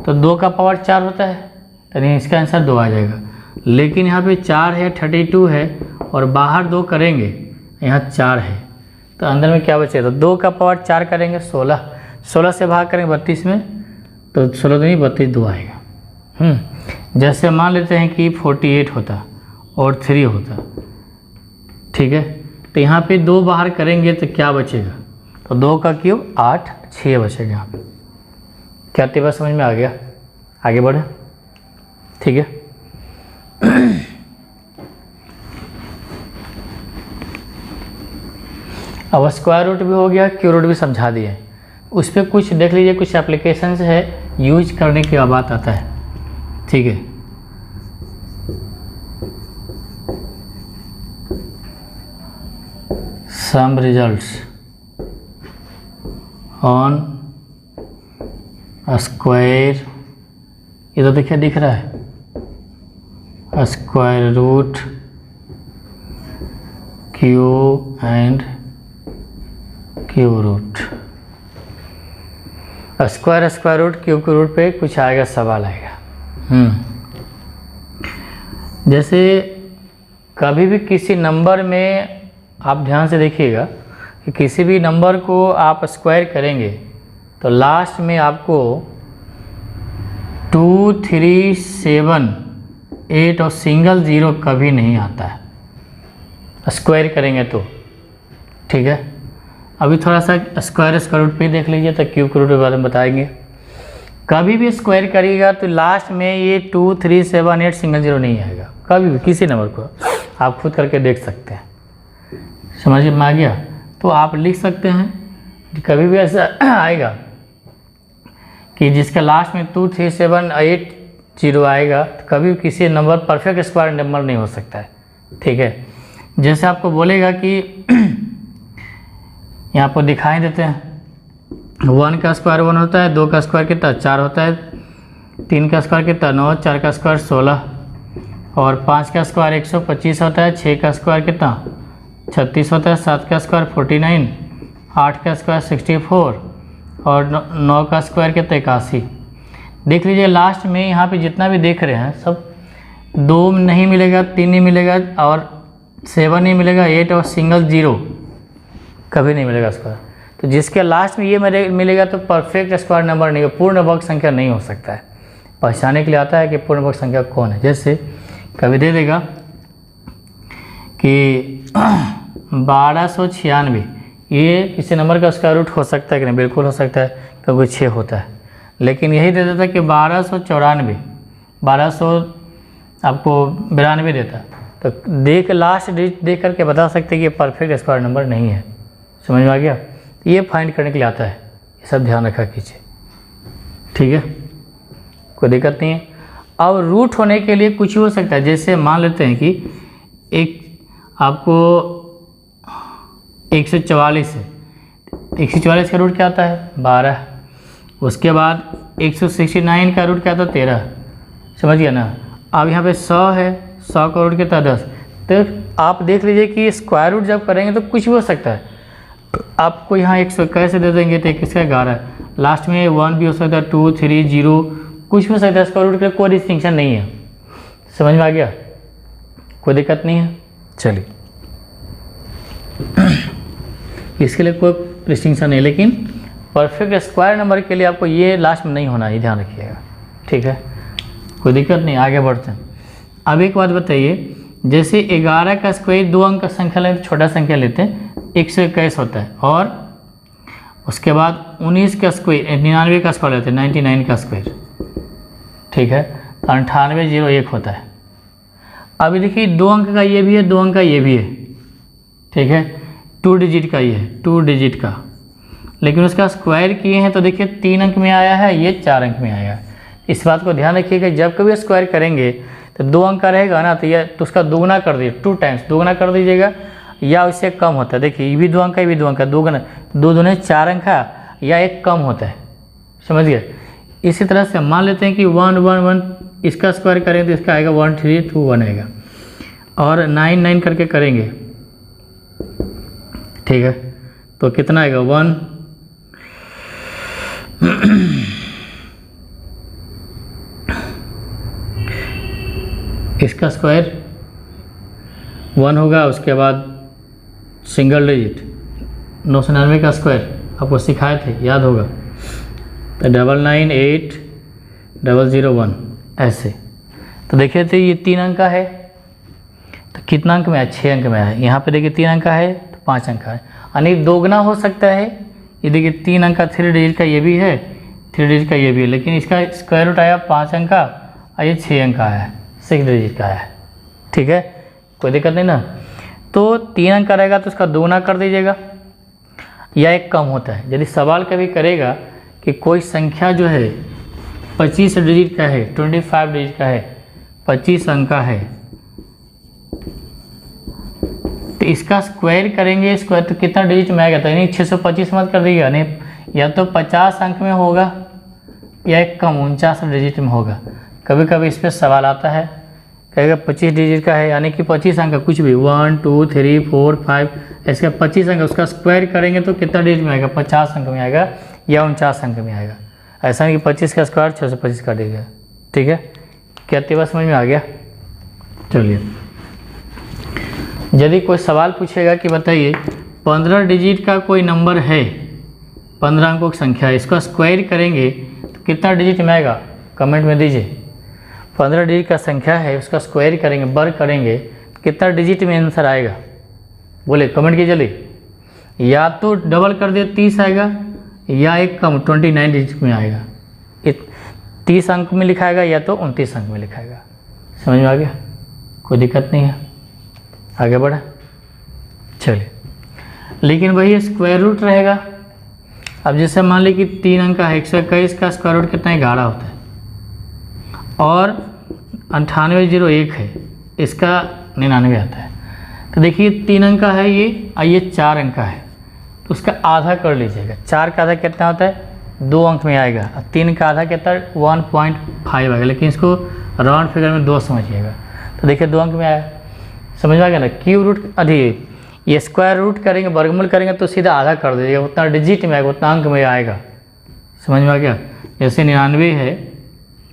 तो 2 का पावर 4 होता है, यानी इसका आंसर 2 आ जाएगा। लेकिन यहाँ पे 4 है, 32 है और बाहर 2 करेंगे, यहाँ 4 है, तो अंदर में क्या बचेगा, तो 2 का पावर 4 करेंगे 16 से भाग करेंगे 32 में, तो 16 तो नहीं 32 2 आएगा। जैसे मान लेते हैं कि 48 होता और 3 होता, ठीक है, तो यहाँ पे 2 बाहर करेंगे तो क्या बचेगा, तो 2 का क्यूब 8, 6 बचेगा यहाँ पे। क्या तीव्र समझ में आ गया, आगे बढ़े, ठीक है। अब स्क्वायर रूट भी हो गया, क्यूब रूट भी समझा दिए, उस पर कुछ देख लीजिए, कुछ एप्लीकेशंस है यूज करने की बात आता है, ठीक है। सम रिजल्ट्स ऑन स्क्वायर, ये तो देखिए दिख रहा है, square root cube and cube root. Square root cube root पे कुछ आएगा, सवाल आएगा। जैसे कभी भी किसी नंबर में आप ध्यान से देखिएगा कि किसी भी नंबर को आप स्क्वायर करेंगे तो लास्ट में आपको 2, 3, 7, 8 और सिंगल 0 कभी नहीं आता है स्क्वायर करेंगे तो, ठीक है। अभी थोड़ा सा स्क्वायर रूट पे देख लीजिए, तो क्यूब रूट के बारे में बताएंगे। कभी भी स्क्वायर करिएगा तो लास्ट में ये 2, 3, 7, 8 सिंगल 0 नहीं आएगा, कभी भी किसी नंबर को आप खुद करके देख सकते हैं, समझ में आ गया। तो आप लिख सकते हैं कि कभी भी ऐसा आएगा कि जिसका लास्ट में 2, 3, 7, 8 0 आएगा, तो कभी किसी नंबर परफेक्ट स्क्वायर नंबर नहीं हो सकता है, ठीक है। जैसे आपको बोलेगा कि यहाँ पर दिखाई देते हैं, 1 का स्क्वायर 1 होता है, 2 का स्क्वायर कितना 4 होता है, 3 का स्क्वायर कितना 9, 4 का स्क्वायर 16 और 5 का स्क्वायर 125 होता है, 6 का स्क्वायर कितना 36 होता है, 7 का स्क्वायर 49, 8 का स्क्वायर 64 और 9 का स्क्वायर कितना 81। देख लीजिए लास्ट में यहाँ पे जितना भी देख रहे हैं सब 2 नहीं मिलेगा, 3 नहीं मिलेगा और 7 नहीं मिलेगा, 8 और सिंगल 0 कभी नहीं मिलेगा स्क्वायर। तो जिसके लास्ट में ये मिलेगा तो परफेक्ट स्क्वायर नंबर नहीं, पूर्ण वर्ग संख्या नहीं हो सकता है। पहचानने के लिए आता है कि पूर्ण वर्ग संख्या कौन है। जैसे कभी दे देगा कि 1296, ये किसी नंबर का स्क्वायर रूट हो सकता है कि नहीं, बिल्कुल हो सकता है क्योंकि 6 होता है। लेकिन यही दे देता कि 1294, 1200 आपको 92 देता, तो देख लास्ट डिजिट देख करके बता सकते हैं कि ये परफेक्ट स्क्वायर नंबर नहीं है। समझ में आ गया, ये फाइंड करने के लिए आता है, ये सब ध्यान रखा कीजिए, ठीक है, कोई दिक्कत नहीं है। अब रूट होने के लिए कुछ हो सकता है, जैसे मान लेते हैं कि एक आपको 144 है, 144 का रूट क्या आता है 12, उसके बाद 169 का रूट क्या आता है 13, समझ गया ना। अब यहाँ पे 100 है, 100 का रूट कितना 10, तो आप देख लीजिए कि स्क्वायर रूट जब करेंगे तो कुछ भी हो सकता है। आपको यहाँ 121 दे देंगे तो 21 का 11, लास्ट में 1 भी हो सकता है, 2, 3, 0 कुछ भी हो सकता है। स्क्वायर रूट का कोई डिस्टिंक्शन नहीं है, समझ में आ गया, कोई दिक्कत नहीं है। चलिए इसके लिए कोई डिस्टिंक्शन नहीं, लेकिन परफेक्ट स्क्वायर नंबर के लिए आपको ये लास्ट में नहीं होना, ये ध्यान रखिएगा, ठीक है, कोई दिक्कत नहीं। आगे बढ़ते हैं। अब एक बात बताइए, जैसे 11 का स्क्वायर 2 अंक का संख्या लेते, छोटा संख्या लेते हैं 121 होता है, और उसके बाद 19 का स्क्वायर 99 का स्क्वायर लेते हैं 99 का स्क्वायर, ठीक है, 9801 होता है। अभी देखिए 2 अंक का ये भी है, 2 अंक का ये भी है, ठीक है, 2 डिजिट का ये है, 2 डिजिट का, लेकिन उसका स्क्वायर किए हैं तो देखिए 3 अंक में आया है, ये 4 अंक में आया है। इस बात को ध्यान रखिएगा, जब कभी स्क्वायर करेंगे तो 2 अंक का रहेगा ना, तो यह तो उसका दोगुना कर दीजिए, 2 टाइम्स दोगुना कर दीजिएगा, या उससे कम होता है। देखिए ये भी 2 अंक का, ये भी 2 अंक का, दोगुना 2 दूने 4 अंक का, या एक कम होता है, समझ गए। इसी तरह से मान लेते हैं कि 1 1 1 इसका स्क्वायर करेंगे तो इसका आएगा 1321 आएगा, और 9 9 करके करेंगे, ठीक है, तो कितना आएगा 1 इसका स्क्वायर 1 होगा, उसके बाद सिंगल डिजिट 999 का स्क्वायर आपको सिखाए थे, याद होगा, तो 998001 ऐसे। तो देखिए तो ये 3 अंक का है, तो कितना अंक में है, 6 अंक में है। यहाँ पे देखिए 3 अंक का है तो 5 अंक का है, यानी दोगुना हो सकता है। ये देखिए 3 अंक का 3 डिजिट का ये भी है, 3 डिजिट का ये भी है, लेकिन इसका स्क्वायर रूट आया 5 अंक का और ये 6 अंक का है, 6 डिजिट का है, ठीक है, कोई दिक्कत नहीं ना। तो 3 अंक का रहेगा तो उसका दोगुना कर दीजिएगा, या एक कम होता है। यदि सवाल कभी करेगा कि कोई संख्या जो है 25 डिजिट का है, 25 डिजिट का है, 25 अंक का है, तो इसका स्क्वायर करेंगे, स्क्वायर तो कितना डिजिट में आएगा, तो यानी 625 मत कर दीजिएगा, नहीं, या तो 50 अंक में होगा या एक कम 49 डिजिट में होगा। कभी कभी इस पर सवाल आता है, कहेगा 25 डिजिट का है, यानी कि 25 अंक का कुछ भी 1 2 3 4 5 इसका 25 अंक, उसका स्क्वायर करेंगे तो कितना डिजिट में आएगा, 50 अंक में आएगा या 49 अंक में आएगा। ऐसा नहीं कि 25 का स्क्वायर 625 कर देगा, ठीक है, क्या तीसरा समझ में आ गया। चलिए, यदि कोई सवाल पूछेगा कि बताइए 15 डिजिट का कोई नंबर है, 15 अंकों की संख्या है, इसका स्क्वायर करेंगे तो कितना डिजिट में आएगा, कमेंट में दीजिए। 15 डिजिट का संख्या है, उसका स्क्वायर करेंगे, वर्ग करेंगे, कितना डिजिट में आंसर आएगा, बोले कमेंट कीजिए जल्दी। या तो डबल कर दिए 30 आएगा, या एक कम 29 डिजिट में आएगा, 30 अंक में लिखाएगा या तो 29 अंक में लिखाएगा। समझ में आ गया, कोई दिक्कत नहीं है, आगे बढ़ा। चलिए, लेकिन वही स्क्वायर रूट रहेगा। अब जैसे मान ली कि 3 अंक का है, 121 का स्क्वायर रूट कितना 11 होता है, और 9801 है, इसका 99 आता है। तो देखिए 3 अंक का है ये, और ये 4 अंक का है, तो उसका आधा कर लीजिएगा। 4 का आधा कितना होता है, 2 अंक में आएगा, और 3 का आधा कितना 1.5 आएगा, लेकिन इसको राउंड फिगर में 2 समझिएगा। तो देखिए 2 अंक में आया, समझ में आ गया ना। क्यूब रूट अधिक ये स्क्वायर रूट करेंगे, वर्गमूल करेंगे तो सीधा आधा कर दीजिएगा, उतना डिजिट में आएगा, उतना अंक में आएगा। समझ में आ गया। जैसे 99 है,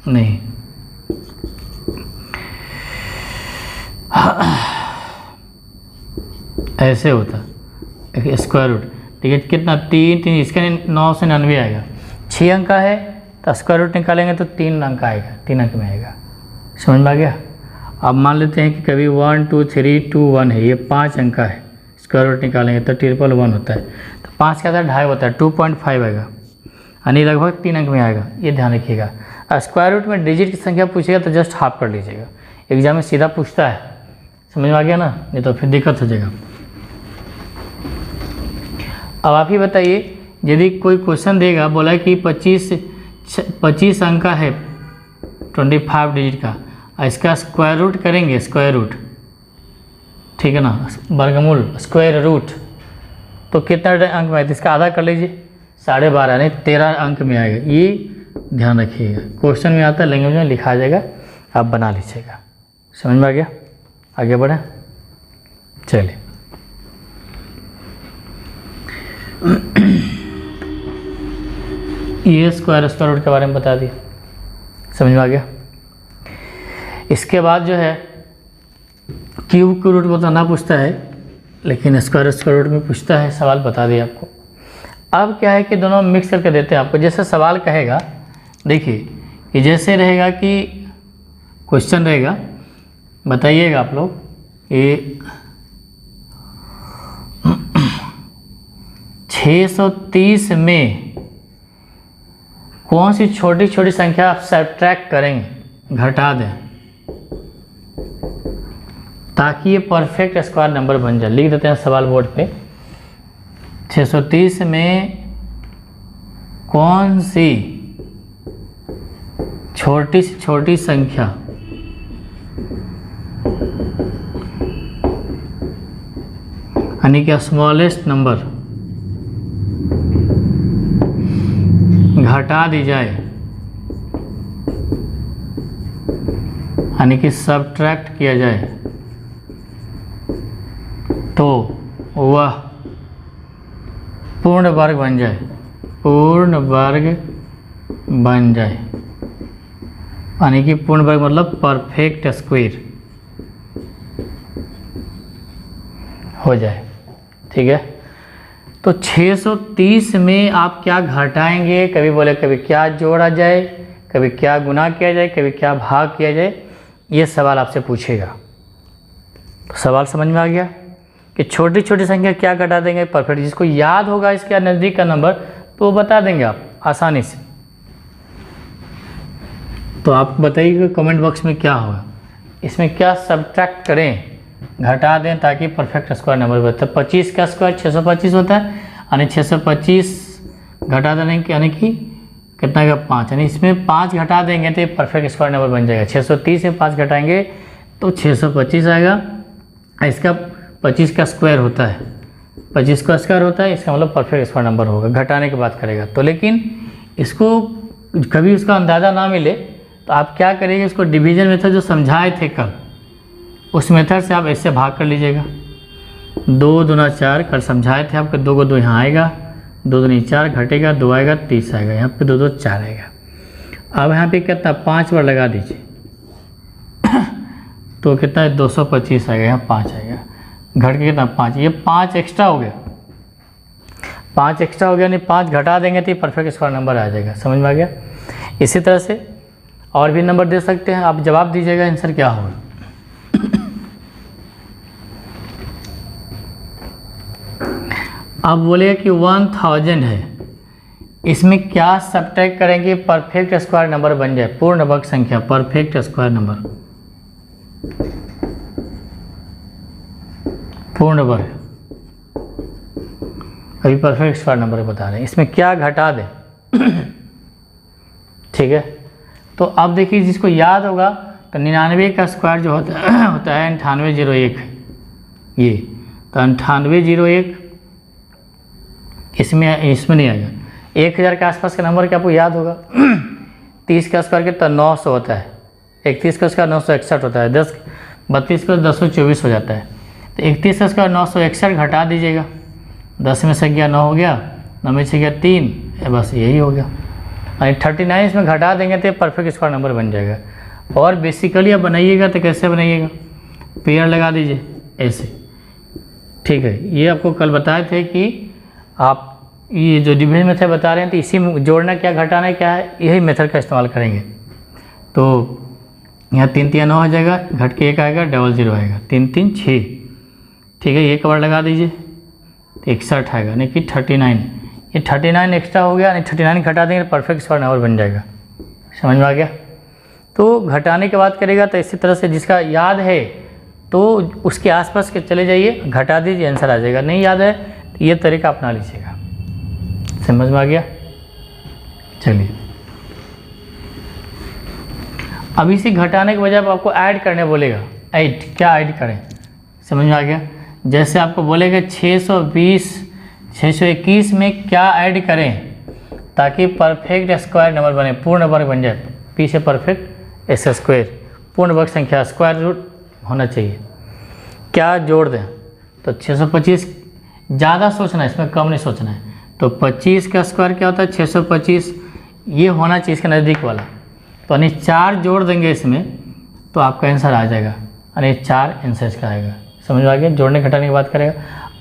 नहीं ऐसे होता स्क्वायर रूट, ठीक है, कितना 3 इसका 9 से 99 आएगा। 6 अंक का है तो स्क्वायर रूट निकालेंगे तो 3 अंक आएगा, 3 अंक में आएगा। समझ में आ गया। अब मान लेते हैं कि कभी 1 2 3 2 1 है, ये 5 अंक का है, स्क्वायर रूट निकालेंगे तो 111 होता है, तो 5 का 2.5 होता है, 2.5 आएगा, यानी लगभग 3 अंक में आएगा, ये ध्यान रखिएगा। स्क्वायर रूट में डिजिट की संख्या पूछेगा तो जस्ट हाफ कर लीजिएगा, एग्जाम में सीधा पूछता है। समझ में आ गया ना, नहीं तो फिर दिक्कत हो जाएगा। अब आप ही बताइए, यदि कोई क्वेश्चन देगा, बोला कि 25 अंक का है, 25 डिजिट का, इसका स्क्वायर रूट करेंगे, स्क्वायर रूट, ठीक है ना, वर्गमूल स्क्वायर रूट, तो कितना अंक में आएगा, इसका आधा कर लीजिए, 12.5 नहीं 13 अंक में आएगा। ये ध्यान रखिएगा, क्वेश्चन में आता है, लैंग्वेज में लिखा जाएगा, आप बना लीजिएगा। समझ में आ गया, आगे बढ़े। चलिए, ये स्क्वायर रूट के बारे में बता दिया, समझ में आ गया। इसके बाद जो है क्यूब के रूट बताना पूछता है, लेकिन स्क्वायर रूट में पूछता है, सवाल बता दिया आपको। अब क्या है कि दोनों मिक्स करके देते हैं आपको। जैसे सवाल कहेगा, देखिए कि जैसे रहेगा कि क्वेश्चन रहेगा, बताइएगा आप लोग, ये 630 में कौन सी छोटी छोटी संख्या आप सब्ट्रैक्ट करेंगे, घटा दें, ताकि ये परफेक्ट स्क्वायर नंबर बन जाए। लिख देते हैं सवाल बोर्ड पे, 630 में कौन सी छोटी से छोटी संख्या यानी कि स्मॉलेस्ट नंबर घटा दी जाए यानी कि सब्ट्रैक्ट किया जाए तो वह पूर्ण वर्ग बन जाए, पूर्ण वर्ग बन जाए, यानी कि पूर्ण वर्ग मतलब परफेक्ट स्क्वायर हो जाए। ठीक है, तो 630 में आप क्या घटाएंगे, कभी बोले कभी क्या जोड़ा जाए, कभी क्या गुना किया जाए, कभी क्या भाग किया जाए, ये सवाल आपसे पूछेगा। तो सवाल समझ में आ गया कि छोटी छोटी संख्या क्या घटा देंगे परफेक्ट। जिसको याद होगा इसके नज़दीक का नंबर तो वो बता देंगे आप आसानी से। तो आप बताइए कमेंट बॉक्स में क्या होगा, इसमें क्या सब्ट्रैक्ट करें, घटा दें ताकि परफेक्ट स्क्वायर नंबर बने। 25 का स्क्वायर 625 होता है, यानी 625 घटा देने यानी कि कितना का 5, यानी इसमें 5 घटा देंगे तो ये परफेक्ट स्क्वायर नंबर बन जाएगा। 630 में 5 घटाएंगे तो 625 आएगा। इसका 25 का स्क्वायर होता है, 25 का स्क्वायर होता है, इसका मतलब परफेक्ट स्क्वायर नंबर होगा। घटाने की बात करेगा तो, लेकिन इसको कभी उसका अंदाज़ा ना मिले तो आप क्या करेंगे, इसको डिवीजन मेथड जो समझाए थे कल, उस मेथड से आप ऐसे भाग कर लीजिएगा। 2 दूना 4 कल समझाए थे आपको, 2 को 2 यहाँ आएगा, 2 दूनी 4 घटेगा, 2 आएगा 30 आएगा, यहाँ पे 2 2 4 आएगा। अब यहाँ पे कितना 5 बार लगा दीजिए तो कितना है 225 आएगा, यहाँ 5 आएगा, घट के कितना 5, ये 5 एक्स्ट्रा हो गया, 5 एक्स्ट्रा हो गया, यानी 5 घटा देंगे तो ये परफेक्ट स्क्वायर नंबर आ जाएगा। समझ में आ गया। इसी तरह से और भी नंबर दे सकते हैं, आप जवाब दीजिएगा आंसर क्या होगा। अब बोले कि 1000 है, इसमें क्या सब्ट्रैक्ट करेंगे परफेक्ट स्क्वायर नंबर बन जाए, पूर्ण वर्ग संख्या, परफेक्ट स्क्वायर नंबर, पूर्ण वर्ग, अभी परफेक्ट स्क्वायर नंबर बता रहे हैं, इसमें क्या घटा दें ठीक है। तो अब देखिए जिसको याद होगा तो 99 का स्क्वायर जो होता है 9801 ये, तो 9801 इसमें नहीं आएगा। 1000 के आसपास का नंबर क्या आपको याद होगा 30 का स्क्वायर कितना 900 होता है, 31 का स्क्वायर 961 होता है, 32 का 1024 हो जाता है। तो 31 का स्क्वायर 961 घटा दीजिएगा, 10 में से गया 9 हो गया, 9 में से गया 3, बस यही हो गया। और 39 इसमें घटा देंगे तो परफेक्ट स्क्वायर नंबर बन जाएगा। और बेसिकली आप बनाइएगा तो कैसे बनाइएगा, पेयर लगा दीजिए ऐसे। ठीक है, ये आपको कल बताए थे कि आप ये जो डिवीजन मेथड बता रहे हैं तो इसी में जोड़ना क्या घटाना क्या है, यही मेथड का इस्तेमाल करेंगे। तो यहाँ 3 3 9 हो जाएगा, घट के 1 आएगा, 00 आएगा, 3 3 6। ठीक है, ये कवर लगा दीजिए, 61 आएगा, यानी कि 39, ये 39 एक्स्ट्रा हो गया, यानी 39 घटा देंगे परफेक्ट स्क्वायर नंबर बन जाएगा। समझ में आ गया। तो घटाने की बात करेगा तो इसी तरह से जिसका याद है तो उसके आसपास के चले जाइए, घटा दीजिए, आंसर आ जाएगा। नहीं याद है तो ये तरीका अपना लीजिएगा। समझ में आ गया। चलिए अब इसी घटाने के बजाय आपको ऐड करने बोलेगा, ऐड क्या ऐड करें, समझ में आ गया। जैसे आपको बोलेगा 621 में क्या ऐड करें ताकि परफेक्ट स्क्वायर नंबर बने, पूर्ण वर्ग बन जाए, पी से परफेक्ट एस स्क्वायर, पूर्ण वर्ग संख्या स्क्वायर रूट होना चाहिए, क्या जोड़ दें। तो 625 ज़्यादा सोचना है, इसमें कम नहीं सोचना है। तो 25 का स्क्वायर क्या होता है 625, ये होना चाहिए इसके नज़दीक वाला, तो यानी 4 जोड़ देंगे इसमें तो आपका आंसर आ जाएगा, यानी 4 आंसर इसका आएगा। समझ में आ गया। जोड़ने घटाने की बात करेगा।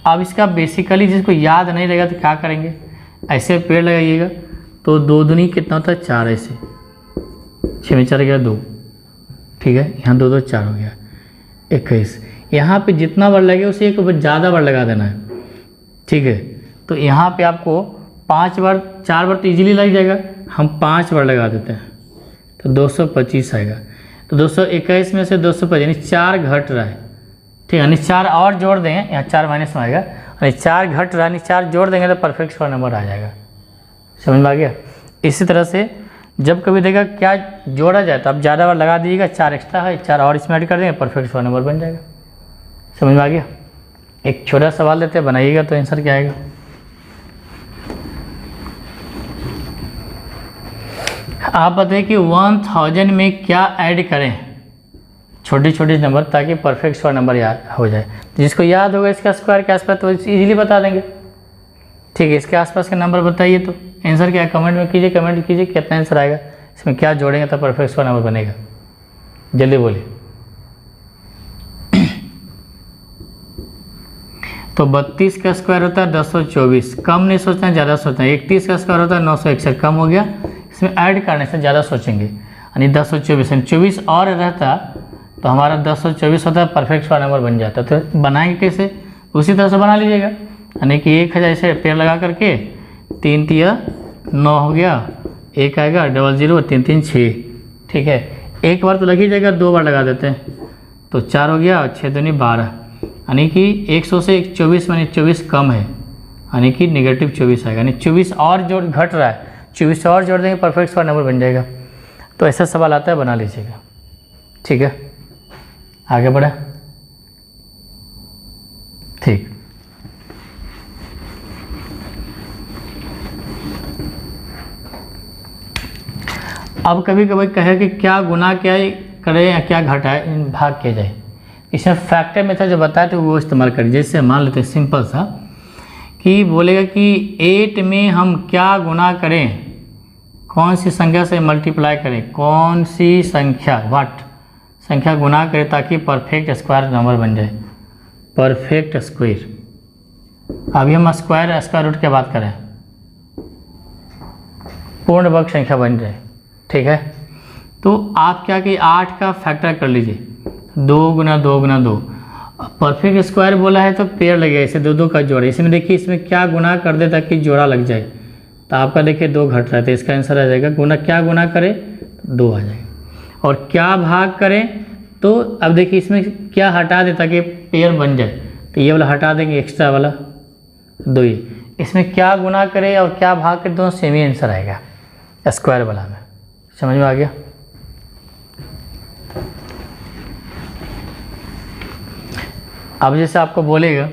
अब इसका बेसिकली जिसको याद नहीं रहेगा तो क्या करेंगे, ऐसे पेड़ लगाइएगा तो 2 दूनी कितना होता है 4, ऐसे 6 में 4 गया 2, ठीक है, यहाँ 2 2 4 हो गया 21। यहाँ पे जितना बार लगे उसे एक बार ज़्यादा बार लगा देना है, ठीक है। तो यहाँ पे आपको 5 बार 4 बार तो इजीली लग जाएगा, हम 5 बार लगा देते हैं तो 225 आएगा। तो 221 में से 225 यानी 4 घट रहा है, ठीक है, यानी 4 और जोड़ देंगे, यहाँ 4 माइनस में आएगा, यानी 4 घट रहा है, यानी 4 जोड़ देंगे तो परफेक्ट स्क्वायर नंबर आ जाएगा। समझ में आ गया। इसी तरह से जब कभी देगा क्या जोड़ा जाए तो आप ज़्यादा बार लगा दीजिएगा, 4 एक्स्ट्रा है, 4 और इसमें ऐड कर देंगे, परफेक्ट स्क्वायर नंबर बन जाएगा। समझ में आ गया। एक छोटा सवाल देते हैं, बनाइएगा तो आंसर क्या आएगा। आप बताइए कि 1000 में क्या ऐड करें, छोटी छोटी नंबर, ताकि परफेक्ट स्क्वायर नंबर याद हो जाए। जिसको याद होगा इसका स्क्वायर के आसपास तो इजीली बता देंगे। ठीक है, इसके आसपास के नंबर बताइए, तो आंसर क्या है कमेंट में कीजिए, कमेंट कीजिए कितना आंसर आएगा, इसमें क्या जोड़ेंगे तो परफेक्ट स्क्वायर नंबर बनेगा, जल्दी बोलिए। तो 32 का स्क्वायर होता है 1024, कम नहीं सोचना ज़्यादा सोचना है। 31 का स्क्वायर होता है 961, कम हो गया, इसमें ऐड करने से ज़्यादा सोचेंगे, यानी 1024 24 और रहता तो हमारा 1024 होता है, परफेक्ट स्क्वायर नंबर बन जाता। तो बनाएंगे कैसे, उसी तरह से बना लीजिएगा, यानी कि 1000 ऐसे पेड़ लगा करके 3 तिया 9 हो गया, 1 आएगा, 00 3 3 6। ठीक है, एक बार तो लग ही जाएगा, 2 बार लगा देते हैं तो 4 हो गया, 6 दूनी 12, यानी कि 100 से 24 यानी 24 कम है, यानी कि नेगेटिव 24 आएगा, यानी 24 और जोड़ घट रहा है, 24 से और जोड़ देंगे परफेक्ट स्क्वायर नंबर बन जाएगा। तो ऐसा सवाल आता है, बना लीजिएगा। ठीक है, आगे बढ़े। ठीक, अब कभी कभी कहे कि क्या गुना क्या करें या क्या घटाए भाग किया जाए, इसमें फैक्टर मेथड जो बताया तो वो इस्तेमाल करिए। जैसे मान लेते हैं सिंपल सा कि बोलेगा कि 8 में हम क्या गुना करें, कौन सी संख्या से मल्टीप्लाई करें, कौन सी संख्या व्हाट संख्या गुना करें ताकि परफेक्ट स्क्वायर नंबर बन जाए, परफेक्ट स्क्वायर। अभी हम स्क्वायर रूट की बात करें, पूर्ण वर्ग संख्या बन जाए। ठीक है, तो आप क्या कि 8 का फैक्टर कर लीजिए, 2 गुना 2 गुना 2, परफेक्ट स्क्वायर बोला है तो पेड़ लगेगा, इसे 2 2 का जोड़ा। इसमें देखिए इसमें क्या गुना कर दे ताकि जोड़ा लग जाए, तो आपका देखिए 2 घट रहा है, तो इसका आंसर आ जाएगा गुना, क्या गुना करे 2 आ जाएगा। और क्या भाग करें, तो अब देखिए इसमें क्या हटा दे ताकि पेड़ बन जाए, तो ये वाला हटा देंगे, एक्स्ट्रा वाला 2 ही। इसमें क्या गुना करे और क्या भाग करे, दोनों सेम ही आंसर आएगा स्क्वायर वाला में। समझ में आ गया। अब जैसे आपको बोलेगा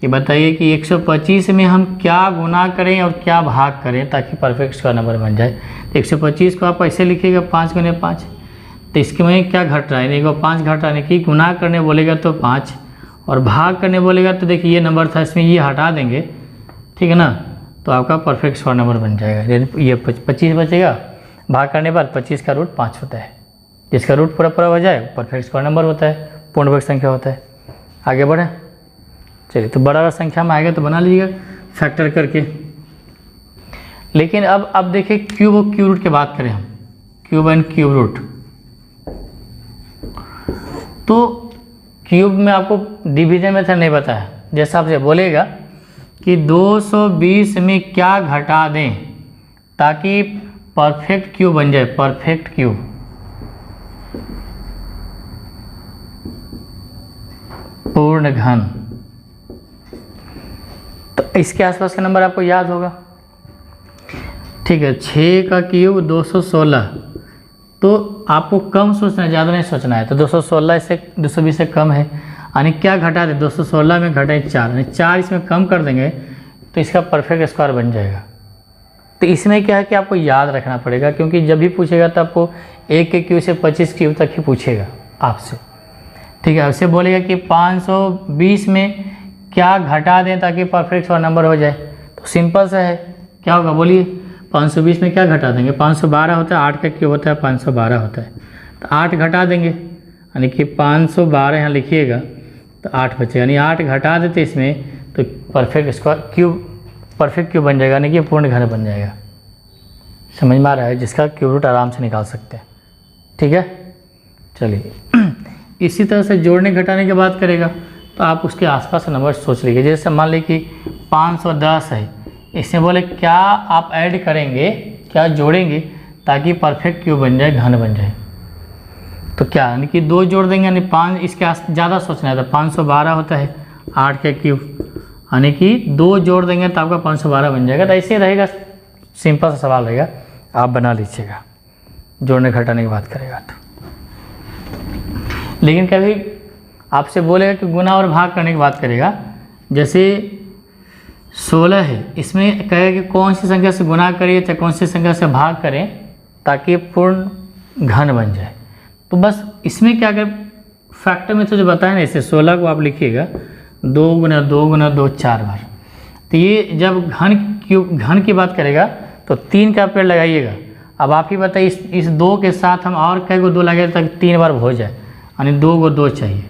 कि बताइए कि 125 में हम क्या गुना करें और क्या भाग करें ताकि परफेक्ट स्क्वायर नंबर बन जाए। तो 125 को आप ऐसे लिखिएगा 5 गुने 5, तो इसके में क्या घट रहा है, देखो 5 घट रहा है, कि गुना करने बोलेगा तो 5 और भाग करने बोलेगा तो देखिए ये नंबर था, इसमें ये हटा देंगे। ठीक है ना, तो आपका परफेक्ट स्क्वायर नंबर बन जाएगा। ये 25 बचेगा, भाग करने पर 25 का रूट 5 होता है, जिसका रूट पूरा पूरा हो जाए परफेक्ट स्क्वायर नंबर होता है, पूर्ण वर्ग संख्या होता है। आगे बढ़े, चलिए, तो बड़ा संख्या में आएगा तो बना लीजिएगा फैक्टर करके। लेकिन अब देखिए क्यूब और क्यूब रूट की बात करें हम, क्यूब एंड क्यूब रूट। तो क्यूब में आपको डिवीजन मेथड नहीं बताया, जैसा आपसे बोलेगा कि 220 में क्या घटा दें ताकि परफेक्ट क्यूब बन जाए, परफेक्ट क्यूब। पूर्ण घन, तो इसके आसपास का नंबर आपको याद होगा। ठीक है, 6 का क्यूब 216, तो आपको कम सोचना है, ज़्यादा नहीं सोचना है। तो 216 से 220 से कम है, यानी क्या घटा दे, 216 में घटाए 4, यानी 4 इसमें कम कर देंगे तो इसका परफेक्ट स्क्वायर बन जाएगा। तो इसमें क्या है कि आपको याद रखना पड़ेगा, क्योंकि जब भी पूछेगा तो आपको 1 के क्यूब से 25 क्यूब तक ही पूछेगा आपसे। ठीक है, आपसे बोलेगा कि 520 में क्या घटा दें ताकि परफेक्ट स्क्वायर नंबर हो जाए, तो सिंपल सा है, क्या होगा बोलिए, 520 में क्या घटा देंगे, 512 होता है, 8 का क्यूब होता है 512 होता है, तो 8 घटा देंगे, यानी कि 512 यहाँ लिखिएगा तो 8 बचेगा, यानी 8 घटा देते इसमें तो perfect square cube, perfect cube बन जाएगा, यानी कि पूर्ण घन बन जाएगा। समझ में आ रहा है, जिसका क्यूब रूट आराम से निकाल सकते हैं। ठीक है, चलिए, इसी तरह से जोड़ने घटाने की बात करेगा तो आप उसके आसपास नंबर सोच लीजिए। जैसे मान लीजिए कि 510 है, इसमें बोले क्या आप ऐड करेंगे, क्या जोड़ेंगे ताकि परफेक्ट क्यूब बन जाए, घन बन जाए, तो क्या, यानी कि 2 जोड़ देंगे, यानी 5, इसके ज़्यादा सोचना है, तो 512 होता है 8 का क्यूब, यानी कि 2 जोड़ देंगे तो आपका 512 बन जाएगा। तो ऐसे ही रहेगा, सिंपल सा सवाल रहेगा, आप बना लीजिएगा जोड़ने घटाने की बात करेगा तो। लेकिन कभी आपसे बोलेगा कि गुना और भाग करने की बात करेगा, जैसे 16 है, इसमें कहेगा कि कौन सी संख्या से गुना करिए या कौन सी संख्या से भाग करें ताकि पूर्ण घन बन जाए। तो बस इसमें क्या करें, फैक्टर में तो जो बताया ना, इसे 16 को आप लिखिएगा 2 गुना 2 गुना 2 4 बार। तो ये जब घन की बात करेगा तो 3 का पेड़ लगाइएगा। अब आप ही बताइए इस 2 के साथ हम और कई को 2 लगाए तक 3 बार हो जाए, यानी 2 को 2 चाहिए।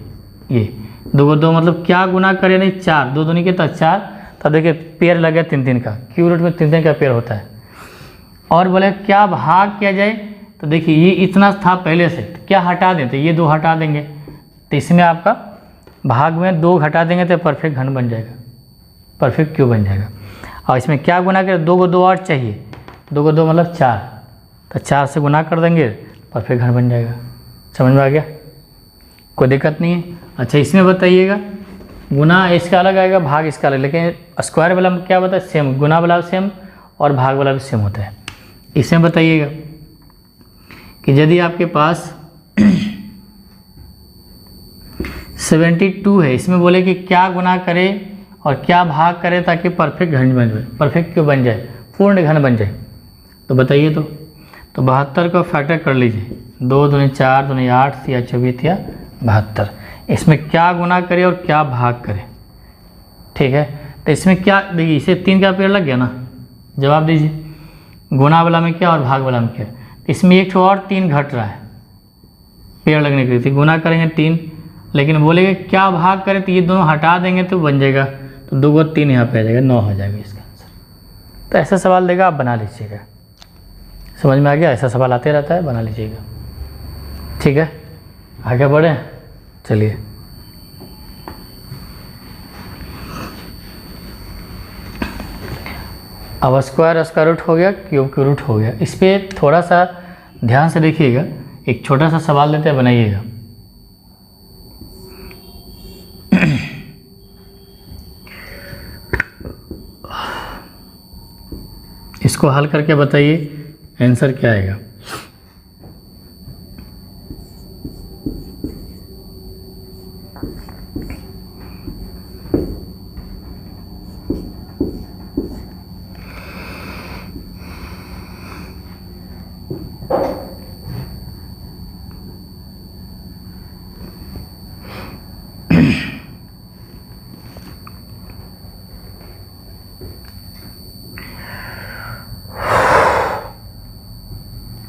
ये 2 को 2 मतलब क्या गुना करे, नहीं 4, 2 दूनी के तो 4। तब देखिए पेड़ लगे 3-3 का, क्यूब रूट में 3-3 का पेड़ होता है। और बोले क्या भाग किया जाए, तो देखिए ये इतना था पहले से, तो क्या हटा दें, तो ये 2 हटा देंगे, तो इसमें आपका भाग में 2 घटा देंगे तो परफेक्ट घन बन जाएगा, परफेक्ट क्यूब बन जाएगा। और इसमें क्या गुना करें, 2 को 2 और चाहिए, 2 को 2 मतलब 4, तो 4 से गुना कर देंगे, परफेक्ट घन बन जाएगा। समझ में आ गया, कोई दिक्कत नहीं है। अच्छा इसमें बताइएगा, गुना इसका अलग आएगा, भाग इसका अलग, लेकिन स्क्वायर वाला में क्या होता है, सेम, गुना वाला सेम और भाग वाला भी सेम होता है। इसमें बताइएगा कि यदि आपके पास 72 है, इसमें बोले कि क्या गुना करे और क्या भाग करे ताकि परफेक्ट घन बन जाए, परफेक्ट क्यों बन जाए, पूर्ण घन बन जाए, तो बताइए। तो 72 का फैक्टर कर लीजिए, 2 दूनी 4 दूनी 8 या 24 या 72। इसमें क्या गुना करे और क्या भाग करे, ठीक है। तो इसमें क्या देखिए, इसे 3 का पेड़ लग गया ना, जवाब दीजिए। गुना वाला में क्या और भाग वाला में क्या, इसमें एक और 3 घट रहा है पेड़ लगने के लिए, गुना करेंगे 3, लेकिन बोलेंगे क्या भाग करे, तो ये दोनों हटा देंगे तो बन जाएगा, तो 2 को 3 यहाँ पे आ जाएगा, 9 हो जाएगा इसका आंसर। तो ऐसा सवाल देगा, आप बना लीजिएगा। समझ में आ गया, ऐसा सवाल आते रहता है, बना लीजिएगा, ठीक है। आगे बढ़े, चलिए। अब स्क्वायर रूट हो गया, क्यूब का रूट हो गया। इस पर थोड़ा सा ध्यान से देखिएगा, एक छोटा सा सवाल देते हैं, बनाइएगा। इसको हल करके बताइए आंसर क्या आएगा।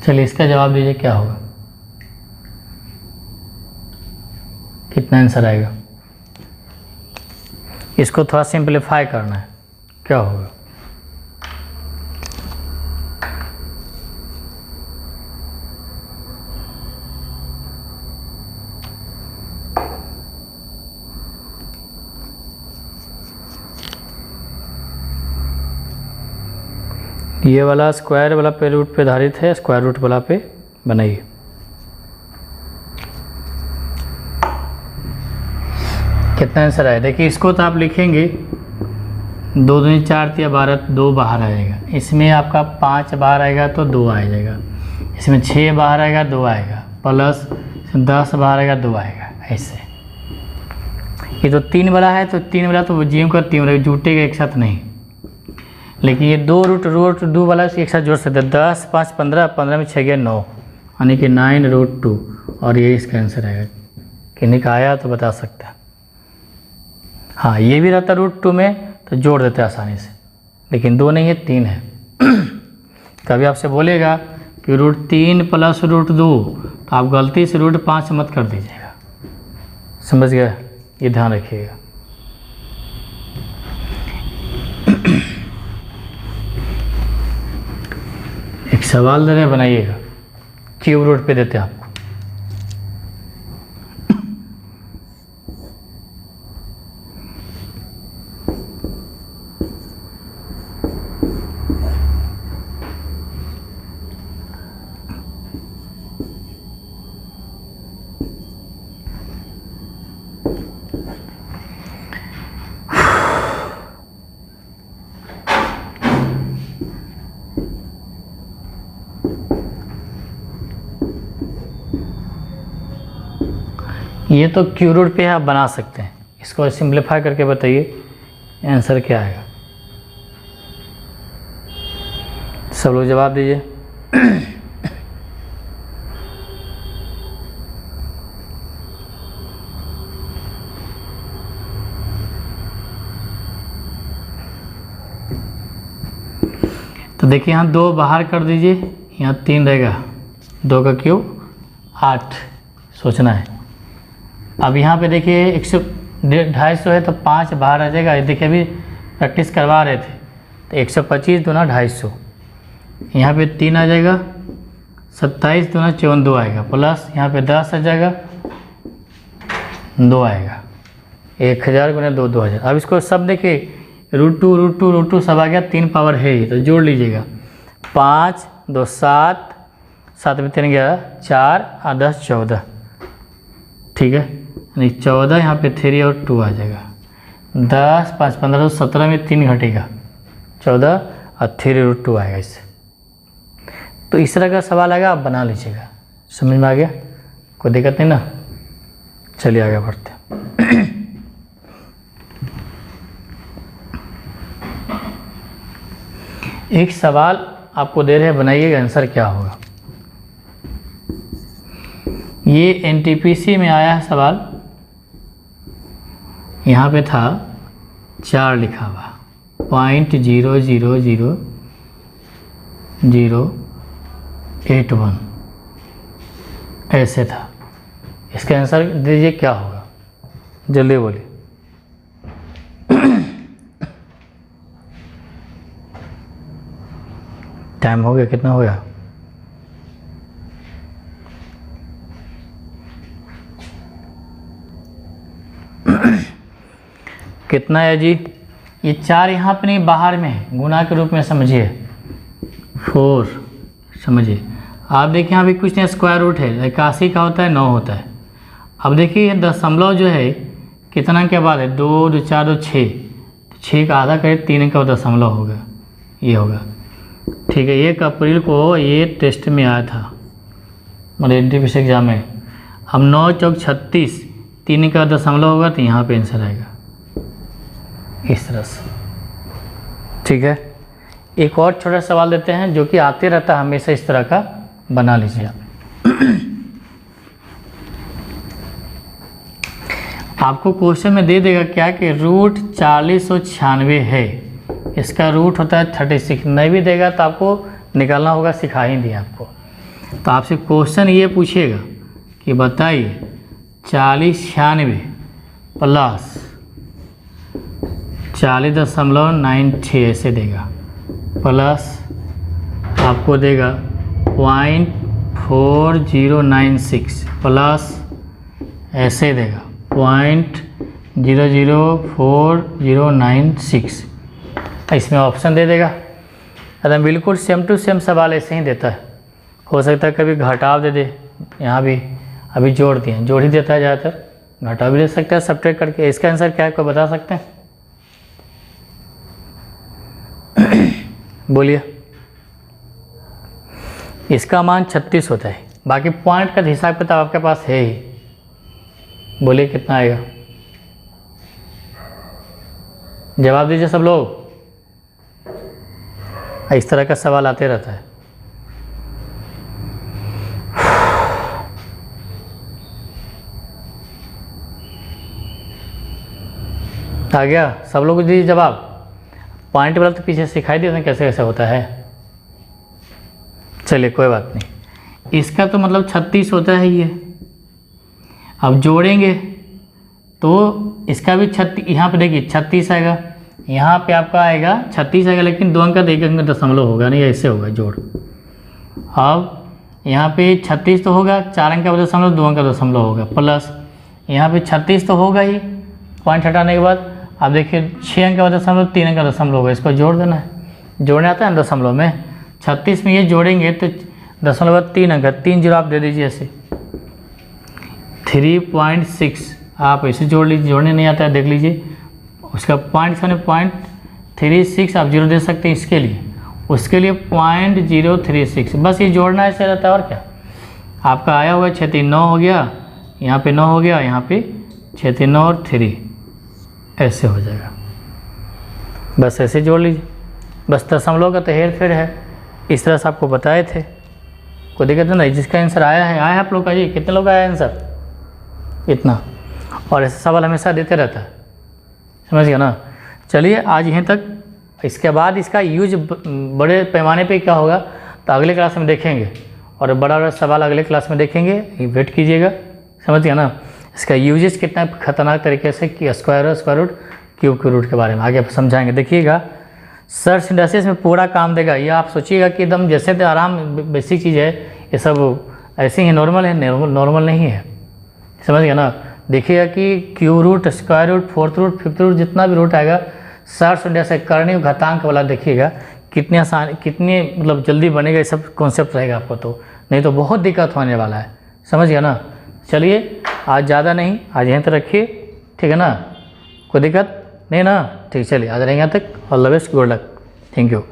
चलिए इसका जवाब दीजिए, क्या होगा, कितना आंसर आएगा। इसको थोड़ा सिंपलीफाई करना है, क्या होगा। ये वाला स्क्वायर वाला पे रूट पे आधारित है, स्क्वायर रूट वाला पे बनाइए। कितना आंसर आया, देखिए इसको तो आप लिखेंगे 2 दूनी 4 या 12, 2 बाहर आएगा। इसमें आपका 5 बाहर आएगा तो 2 आ जाएगा। इसमें 6 बाहर आएगा 2 आएगा, प्लस 10 बाहर आएगा 2 आएगा। ऐसे ये तो 3 वाला है, तो 3 वाला तो जीएम का 3 वाला जुटेगा एक साथ नहीं, लेकिन ये 2 रूट 2 वाला एक साथ जोड़ सकते हैं। 10 5 15, 15 में 6 गया 9, यानी कि 9 रूट 2, और ये इसका आंसर आएगा। किन्हीं का आया तो बता सकता है। हाँ ये भी रहता रूट 2 में तो जोड़ देते हैं आसानी से, लेकिन 2 नहीं है 3 है। कभी आपसे बोलेगा कि रूट 3 प्लस रूट 2, तो आप गलती से रूट 5 मत कर दीजिएगा। समझ गए, ये ध्यान रखिएगा। एक सवाल दे रहे बनाइएगा, क्यूब रूट पे देते हैं आपको। ये तो क्यूब रूट पे आप बना सकते हैं, इसको सिंप्लीफाई करके बताइए आंसर क्या आएगा। सब लोग जवाब दीजिए। तो देखिए यहाँ 2 बाहर कर दीजिए, यहाँ 3 रहेगा, 2 का क्यूब 8 सोचना है। अब यहाँ पे देखिए 250 है तो 5 बाहर आ जाएगा। देखिए अभी प्रैक्टिस करवा रहे थे तो 125 दूना 250, यहाँ पे 3 आ जाएगा, 27 दूना 54 आएगा, प्लस यहाँ पे 10 आ जाएगा, 2 आएगा, 1000 गुना 2 2000। अब इसको सब देखिए √2 सब आ गया, 3 पावर है ही तो जोड़ लीजिएगा। 5 2 7, 7 में 3 11, 4 और 10 14, ठीक है, यानी 14 यहाँ पे 3 और 2 आ जाएगा। 10 5 15 17 में 3 घटेगा, 14 और 3√2 आएगा इससे। तो इस तरह का सवाल आएगा, आप बना लीजिएगा। समझ में आ गया? कोई दिक्कत नहीं ना? चलिए आगे बढ़ते हैं। एक सवाल आपको दे रहे हैं, बनाइएगा, आंसर क्या होगा। ये एनटीपीसी में आया है सवाल, यहाँ पे था 4 लिखा हुआ, 0.000081 ऐसे था। इसका आंसर दीजिए क्या होगा, जल्दी बोलिए। टाइम हो गया, कितना हो गया? कितना है जी? ये 4 यहाँ पे नहीं, बाहर में है, गुना के रूप में समझिए, 4 समझिए। आप देखिए यहाँ भी कुछ नहीं, स्क्वायर रूट है, 81 का होता है 9 होता है। अब देखिए ये दशमलव जो है कितना के बाद है, 2 2 4 2 6, 6 का आधा करें 3 का दशमलव होगा, ये होगा, ठीक है। 1 अप्रैल को ये टेस्ट में आया था, मतलब एनटीपीसी एग्जाम में। अब 9 चौक 36, 3 का दशमलव होगा तो यहाँ पे आंसर आएगा इस तरह से, ठीक है। एक और छोटा सवाल देते हैं जो कि आते रहता है हमेशा, इस तरह का बना लीजिए आप। आपको क्वेश्चन में दे देगा क्या कि रूट 4096 है, इसका रूट होता है 36। नहीं भी देगा तो आपको निकालना होगा, सिखा ही दिया आपको। तो आपसे क्वेश्चन ये पूछेगा कि बताइए 4096 प्लस 40.96 ऐसे देगा, प्लस आपको देगा 0.4096 प्लस ऐसे देगा 0.004096। इसमें ऑप्शन दे देगा, एकदम बिल्कुल सेम टू सेम सवाल ऐसे ही देता है। हो सकता है कभी घटाव दे दे, यहाँ भी अभी जोड़ दिए, जोड़ ही देता है ज़्यादातर, घटाव भी दे सकता है सब्ट्रैक्ट करके। इसका आंसर क्या है, कोई बता सकते हैं? बोलिए। इसका मान 36 होता है, बाकी पॉइंट का हिसाब किताब आपके पास है ही। बोलिए कितना आएगा, जवाब दीजिए सब लोग। इस तरह का सवाल आते रहता है। आ गया? सब लोग दीजिए जवाब। पॉइंट वाला तो पीछे सिखाई देते हैं कैसे कैसे होता है। चलिए कोई बात नहीं। इसका तो मतलब 36 होता है ये। अब जोड़ेंगे तो इसका भी 36, यहाँ पे देखिए 36 आएगा, यहाँ पे आपका आएगा 36 आएगा, लेकिन 2 अंक का 1 अंक दशमलव होगा नहीं, ऐसे होगा जोड़। अब यहाँ पे 36 तो होगा, 4 अंक का दशमलव, 2 अंक का दशमलव होगा, प्लस यहाँ पे 36 तो होगा ही पॉइंट हटाने के बाद। अब देखिए 6 अंक का दशमलव, 3 अंक का दशमलव होगा, इसको जोड़ देना है। जोड़ने आता है दशमलव में, 36 में ये जोड़ेंगे तो दशमलव 3 अंक, 3 जीरो आप दे दीजिए ऐसे, 3.6 आप ऐसे जोड़ लीजिए। जोड़ने नहीं आता है देख लीजिए, उसका पॉइंट सामने 0.36 आप जीरो दे सकते हैं इसके लिए, उसके लिए 0.036, बस ये जोड़ना ऐसे रहता है। और क्या आपका आया हुआ 6 3 9 हो गया, यहाँ पे 9 हो गया, यहाँ पे 6 3 9 और 3 ऐसे हो जाएगा। बस ऐसे जोड़ लीजिए, बस दशमलव का तो हेर फेर है, इस तरह से आपको बताए थे। कोई दिक्कत नहीं। जिसका आंसर आया है आप लोग का जी, कितने लोग आया आंसर? इतना। और ऐसा सवाल हमेशा देते रहता है, समझ गया ना। चलिए आज यहीं तक इसके बाद इसका यूज बड़े पैमाने पे क्या होगा तो अगले क्लास में देखेंगे, और बड़ा बड़ा सवाल अगले क्लास में देखेंगे, वेट कीजिएगा, समझ गया ना। इसका यूजेस कितना खतरनाक तरीके से कि स्क्वायर रूट क्यूब के रूट के बारे में आगे समझाएंगे। देखिएगा सर्च इंडस्ट्रीज में पूरा काम देगा। ये आप सोचिएगा कि एकदम जैसे तो आराम बेसिक चीज़ है, ये सब ऐसे ही नॉर्मल है, नॉर्मल नहीं है, समझ गया ना। देखिएगा कि cube root, square root, fourth root, fifth root, जितना भी रूट आएगा सर्च इंडस्ट्री करणीय घातांक वाला देखिएगा कितने आसान, कितने मतलब जल्दी बनेगा, ये सब कॉन्सेप्ट रहेगा आपको, तो नहीं तो बहुत दिक्कत होने वाला है, समझ गया ना। चलिए आज ज़्यादा नहीं, आज यहीं तक रखिए, ठीक है ना, कोई दिक्कत नहीं ना, ठीक, चलिए आज रहेंगे यहाँ तक। All the best, good luck, thank you.